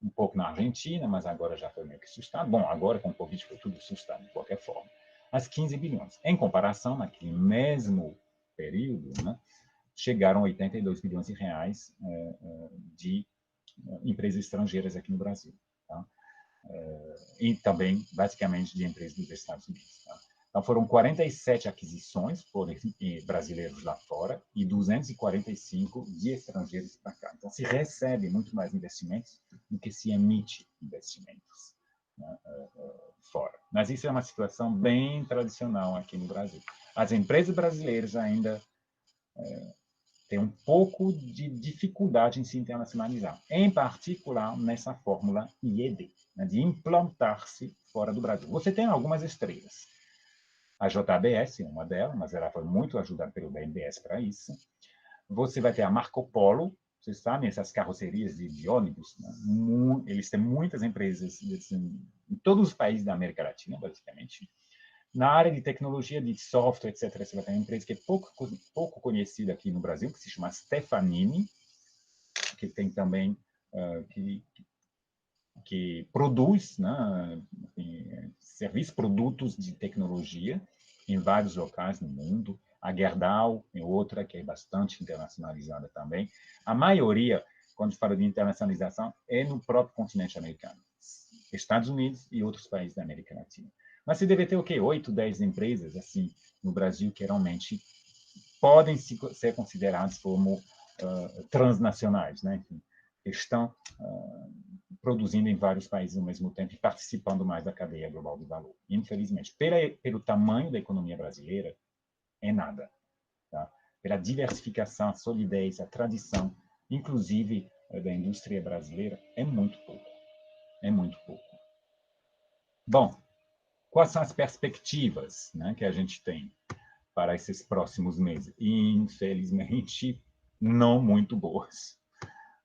Um pouco na Argentina, mas agora já foi meio que sustado. Bom, agora com o Covid foi tudo sustado, de qualquer forma. As 15 bilhões. Em comparação, naquele mesmo período, né, chegaram a 82 bilhões de reais de empresas estrangeiras aqui no Brasil. Tá? E também, basicamente, de empresas dos Estados Unidos. Tá? Então, foram 47 aquisições por brasileiros lá fora e 245 de estrangeiros para cá. Então, se recebe muito mais investimentos do que se emite investimentos, né, fora. Mas isso é uma situação bem tradicional aqui no Brasil. As empresas brasileiras ainda têm um pouco de dificuldade em se internacionalizar, em particular nessa fórmula IED, né, de implantar-se fora do Brasil. Você tem algumas estrelas. A JBS é uma delas, mas ela foi muito ajudada pelo BNDES para isso. Você vai ter a Marco Polo, vocês sabem, essas carrocerias de ônibus, né? Eles têm muitas empresas em todos os países da América Latina, basicamente. Na área de tecnologia, de software, etc., você vai ter uma empresa que é pouco conhecida aqui no Brasil, que se chama Stefanini, que tem também, que produz, né, produtos de tecnologia em vários locais no mundo. A Gerdau é outra que é bastante internacionalizada também. A maioria, quando fala de internacionalização, é no próprio continente americano, Estados Unidos e outros países da América Latina. Mas você deve ter o quê? 8, 10 empresas assim no Brasil que realmente podem ser consideradas como transnacionais, né? Enfim, estão produzindo em vários países ao mesmo tempo e participando mais da cadeia global de valor. Infelizmente, pelo tamanho da economia brasileira, é nada. Tá? Pela diversificação, a solidez, a tradição, inclusive da indústria brasileira, é muito pouco. É muito pouco. Bom, quais são as perspectivas, né, que a gente tem para esses próximos meses? Infelizmente, não muito boas.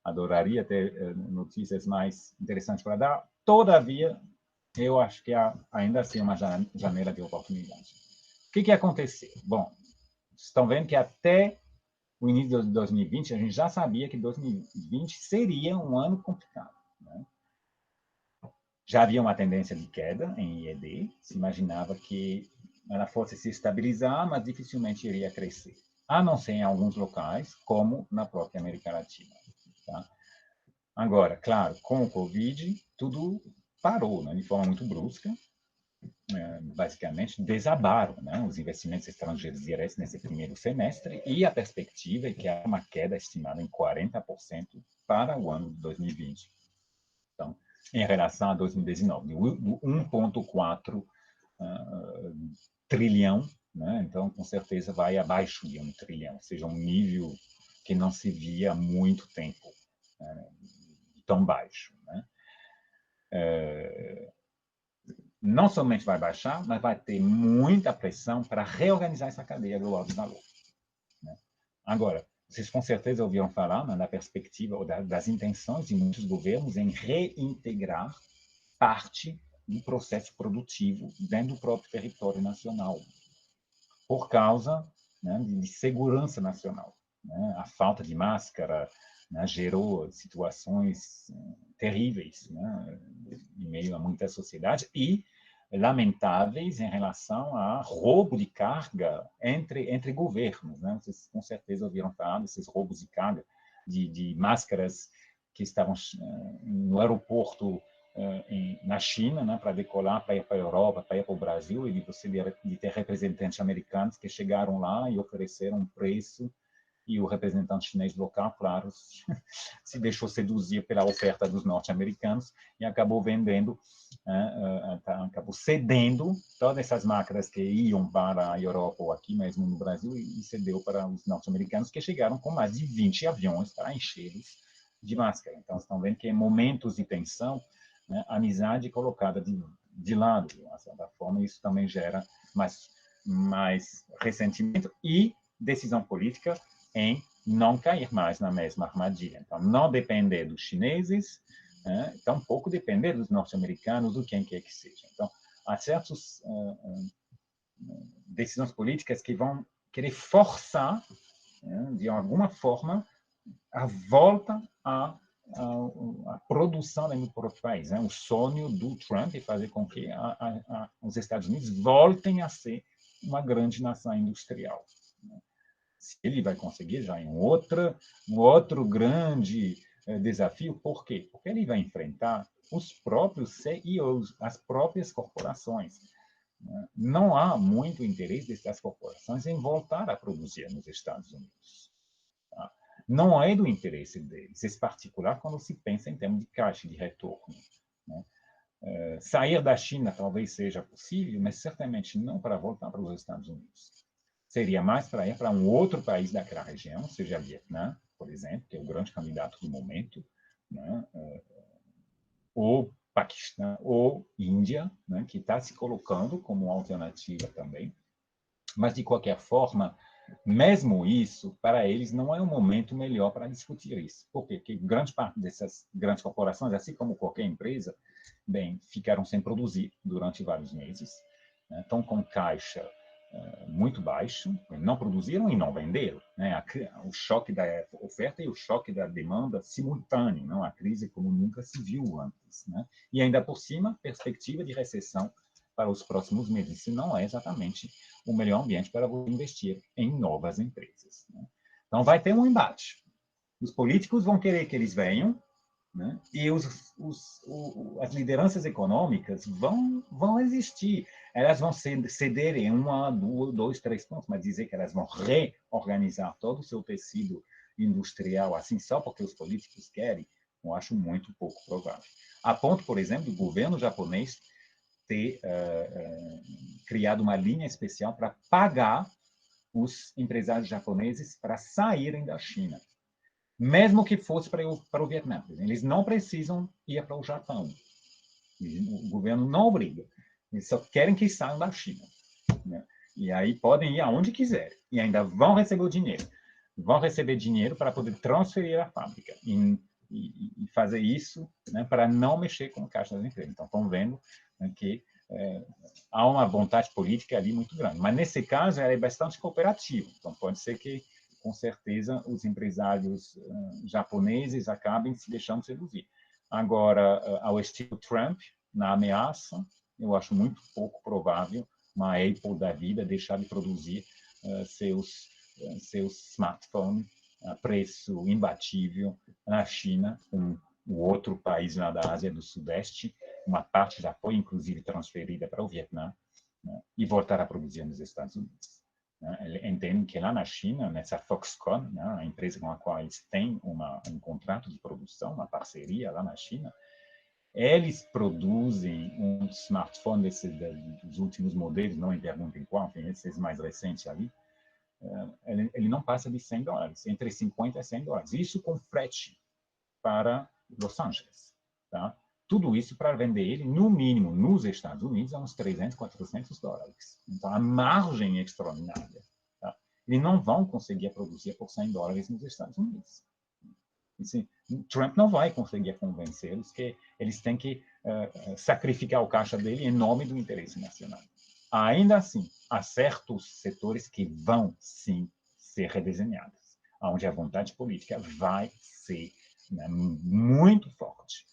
Adoraria ter notícias mais interessantes para dar. Todavia, eu acho que há ainda assim uma janela de oportunidade. O que aconteceu? Bom, estão vendo que até o início de 2020, a gente já sabia que 2020 seria um ano complicado, né? Já havia uma tendência de queda em IED, se imaginava que ela fosse se estabilizar, mas dificilmente iria crescer, a não ser em alguns locais, como na própria América Latina. Tá? Agora, claro, com o Covid, tudo parou, né, de forma muito brusca, basicamente desabaram, né, os investimentos estrangeiros diretos nesse primeiro semestre, e a perspectiva é que há uma queda estimada em 40% para o ano de 2020. Então, em relação a 2019, de 1,4 trilhão, né? Então, com certeza, vai abaixo de 1 trilhão, ou seja, um nível que não se via há muito tempo, tão baixo. Né? Não somente vai baixar, mas vai ter muita pressão para reorganizar essa cadeia global de valor. Né? Agora, vocês com certeza ouviram falar, né, da perspectiva ou das intenções de muitos governos em reintegrar parte do processo produtivo dentro do próprio território nacional, por causa, né, de segurança nacional. Né? A falta de máscara, né, gerou situações terríveis, né, em meio a muita sociedade e lamentáveis em relação a roubo de carga entre governos. Né? Vocês com certeza ouviram falar desses roubos de carga, de máscaras que estavam no aeroporto na China, né, para decolar, para ir para a Europa, para ir para o Brasil, e de ter representantes americanos que chegaram lá e ofereceram um preço, e o representante chinês local, claro, se deixou seduzir pela oferta dos norte-americanos e acabou vendendo, acabou cedendo todas essas máquinas que iam para a Europa ou aqui mesmo no Brasil e cedeu para os norte-americanos, que chegaram com mais de 20 aviões para enchê-los de máscara. Então, estão vendo que em momentos de tensão, né, a amizade colocada de lado, de uma certa forma, isso também gera mais ressentimento e decisão política em não cair mais na mesma armadilha. Então, não depender dos chineses, né, tampouco depender dos norte-americanos, do quem quer que seja. Então, há certas decisões políticas que vão querer forçar, né, de alguma forma, a volta a produção no próprio país. Né? O sonho do Trump é fazer com que os Estados Unidos voltem a ser uma grande nação industrial. Né? Se ele vai conseguir, já é um outro grande desafio. Por quê? Porque ele vai enfrentar os próprios CEOs, as próprias corporações. Né? Não há muito interesse dessas corporações em voltar a produzir nos Estados Unidos. Tá? Não é do interesse deles, em particular quando se pensa em termos de caixa de retorno. Né? Sair da China talvez seja possível, mas certamente não para voltar para os Estados Unidos. Seria mais para ir para um outro país daquela região, seja Vietnã, por exemplo, que é o grande candidato do momento, né? Ou Paquistão, ou Índia, né? Que está se colocando como alternativa também. Mas, de qualquer forma, mesmo isso, para eles, não é um momento melhor para discutir isso. Por quê? Porque grande parte dessas grandes corporações, assim como qualquer empresa, bem, ficaram sem produzir durante vários meses, né? Estão com caixa muito baixo, não produziram e não venderam. Né? O choque da oferta e o choque da demanda simultâneo, não? A crise como nunca se viu antes. Né? E ainda por cima, perspectiva de recessão para os próximos meses. Isso não é exatamente o melhor ambiente para você investir em novas empresas. Né? Então, vai ter um embate. Os políticos vão querer que eles venham, né? E as lideranças econômicas vão existir. Elas vão ceder em 1, 2, 3 pontos, mas dizer que elas vão reorganizar todo o seu tecido industrial assim só porque os políticos querem, eu acho muito pouco provável. A ponto, por exemplo, do governo japonês ter criado uma linha especial para pagar os empresários japoneses para saírem da China, mesmo que fosse para o Vietnã. Eles não precisam ir para o Japão. O governo não obriga. Eles só querem que saiam da China. Né? E aí podem ir aonde quiserem. E ainda vão receber o dinheiro. Vão receber dinheiro para poder transferir a fábrica. E fazer isso, né, para não mexer com o caixa das empresas. Então, estão vendo, né, que há uma vontade política ali muito grande. Mas, nesse caso, ela é bastante cooperativa. Então, pode ser que com certeza os empresários japoneses acabem se deixando seduzir. Agora, ao estilo Trump, na ameaça, eu acho muito pouco provável uma Apple da vida deixar de produzir seus smartphones a preço imbatível na China, o outro país lá da Ásia do Sudeste. Uma parte já foi, inclusive, transferida para o Vietnã, né, e voltar a produzir nos Estados Unidos. Entendem que lá na China, nessa Foxconn, né, a empresa com a qual eles têm um contrato de produção, uma parceria lá na China, eles produzem um smartphone dos últimos modelos, não me perguntem qual, tem esses mais recentes ali, ele não passa de $100, entre 50 e 100 dólares. Isso com frete para Los Angeles. Tá? Tudo isso para vender ele, no mínimo, nos Estados Unidos, a uns 300, 400 dólares. Então, a margem é extraordinária. Tá? Eles não vão conseguir produzir por 100 dólares nos Estados Unidos. Assim, Trump não vai conseguir convencê-los que eles têm que sacrificar o caixa dele em nome do interesse nacional. Ainda assim, há certos setores que vão, sim, ser redesenhados, onde a vontade política vai ser, né, muito forte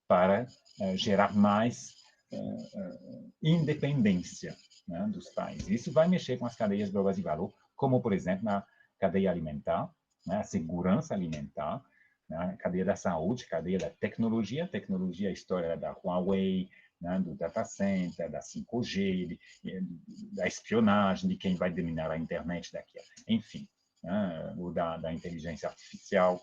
para gerar mais independência, né, dos países. Isso vai mexer com as cadeias globais de valor, como, por exemplo, na cadeia alimentar, né, a segurança alimentar, né, a cadeia da saúde, cadeia da tecnologia, a história da Huawei, né, do data center, da 5G, da espionagem, de quem vai dominar a internet daqui, enfim, né, ou da inteligência artificial,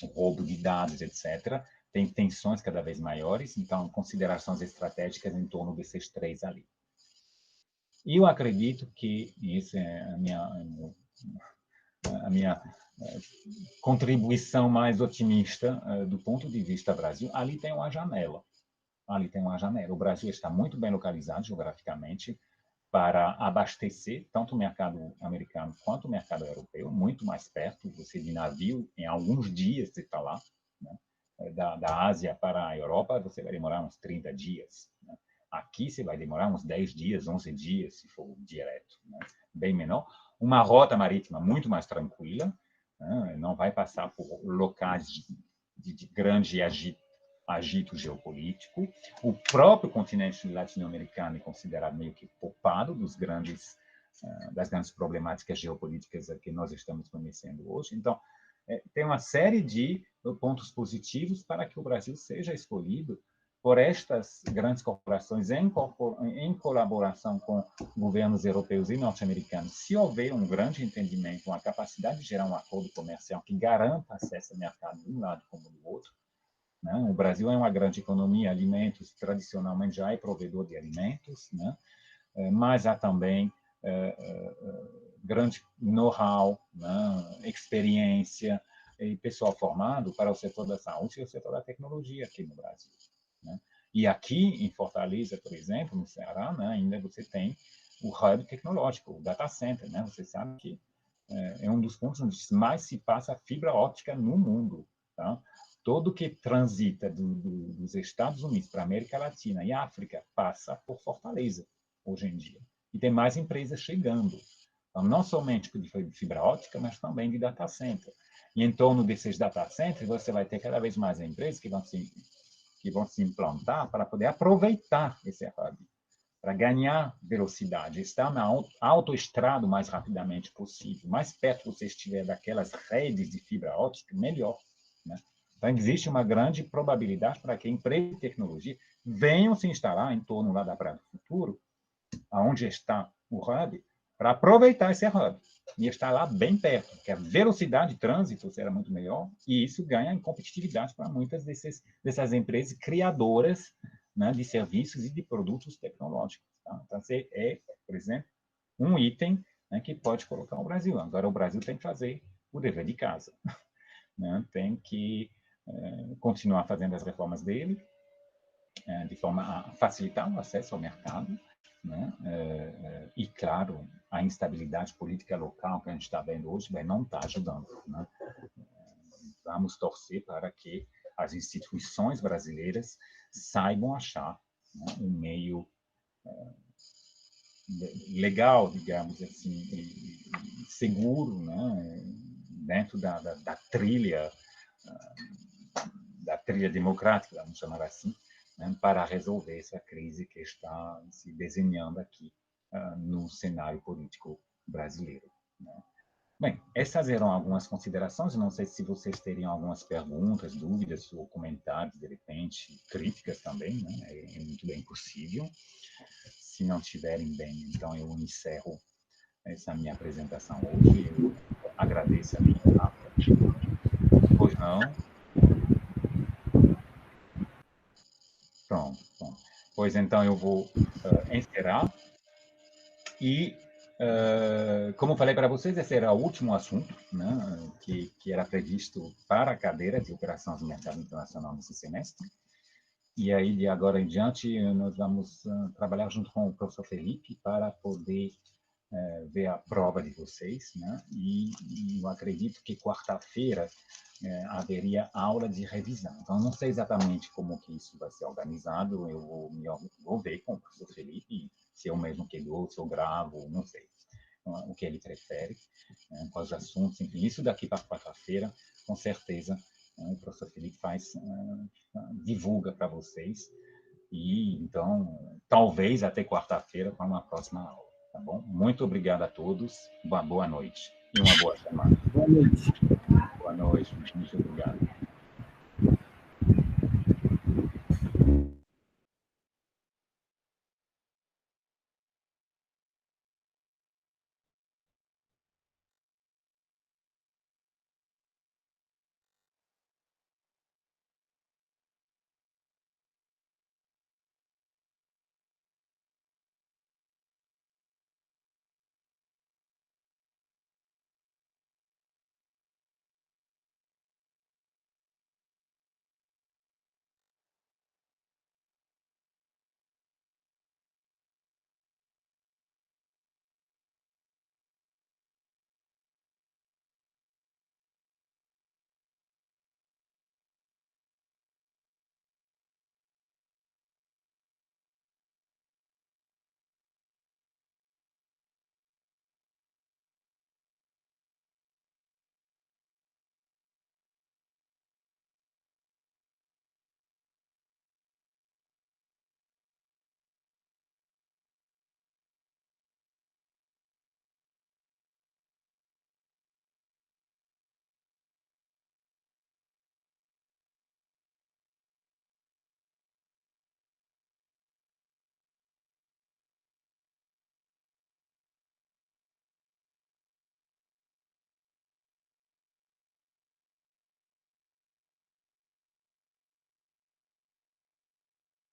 o roubo de dados, etc., tem tensões cada vez maiores, então, considerações estratégicas em torno desses três ali. E eu acredito que, isso é a minha contribuição mais otimista do ponto de vista Brasil, ali tem uma janela. O Brasil está muito bem localizado geograficamente para abastecer tanto o mercado americano quanto o mercado europeu, muito mais perto. Você de navio, em alguns dias você está lá, né? Da Ásia para a Europa, você vai demorar uns 30 dias. Né? Aqui você vai demorar uns 10 dias, 11 dias, se for direto, né? Bem menor. Uma rota marítima muito mais tranquila, né? Não vai passar por locais de grande agito geopolítico. O próprio continente latino-americano é considerado meio que poupado das grandes problemáticas geopolíticas que nós estamos conhecendo hoje. Então, tem uma série de pontos positivos para que o Brasil seja escolhido por estas grandes corporações em colaboração com governos europeus e norte-americanos. Se houver um grande entendimento, uma capacidade de gerar um acordo comercial que garanta acesso ao mercado de um lado como do outro, né? O Brasil é uma grande economia, alimentos tradicionalmente já é provedor de alimentos, né? Mas há também grande know-how, né? Experiência e pessoal formado para o setor da saúde e o setor da tecnologia aqui no Brasil. Né? E aqui em Fortaleza, por exemplo, no Ceará, né, ainda você tem o hub tecnológico, o data center. Né? Você sabe que é um dos pontos onde mais se passa fibra óptica no mundo. Tá? Todo que transita dos Estados Unidos para a América Latina e África passa por Fortaleza, hoje em dia. E tem mais empresas chegando. Então, não somente de fibra óptica, mas também de data center. E em torno desses data centers, você vai ter cada vez mais empresas que vão se implantar para poder aproveitar esse hub, para ganhar velocidade, estar na autoestrada o mais rapidamente possível. Mais perto você estiver daquelas redes de fibra óptica, melhor. Né? Então, existe uma grande probabilidade para que empresas de tecnologia venham se instalar em torno lá da Praia do Futuro, aonde está o hub, para aproveitar esse hub e estar lá bem perto, porque a velocidade de trânsito será muito melhor e isso ganha em competitividade para muitas dessas empresas criadoras, né, de serviços e de produtos tecnológicos. Tá? Então, por exemplo, um item, né, que pode colocar o Brasil. Agora, o Brasil tem que fazer o dever de casa. Né? Tem que continuar fazendo as reformas dele, de forma a facilitar o acesso ao mercado, né? E, claro, a instabilidade política local que a gente está vendo hoje não está ajudando. Né? Vamos torcer para que as instituições brasileiras saibam achar, né, um meio legal, digamos assim, e seguro, né, dentro da trilha democrática, vamos chamar assim, né, para resolver essa crise que está se desenhando aqui no cenário político brasileiro, né? Bem, essas eram algumas considerações. Não sei se vocês teriam algumas perguntas, dúvidas ou comentários, de repente, críticas também, né? É muito bem possível. Se não tiverem bem, então eu encerro essa minha apresentação hoje. Eu agradeço a minha palavra. Pois não? Pronto, pronto. Pois então eu vou encerrar. E, como falei para vocês, esse era o último assunto, né, que era previsto para a cadeira de operações do mercado internacional nesse semestre. E aí, de agora em diante, nós vamos trabalhar junto com o professor Felipe para poder ver a prova de vocês, né? E eu acredito que quarta-feira haveria aula de revisão. Então, não sei exatamente como que isso vai ser organizado, eu vou ver com o professor Felipe, se eu mesmo que dou, se eu gravo, não sei o que ele prefere, quais assuntos, enfim, isso daqui para quarta-feira, com certeza, o professor Felipe divulga para vocês, e então, talvez até quarta-feira para uma próxima aula, tá bom? Muito obrigado a todos, uma boa noite e uma boa semana. Boa noite.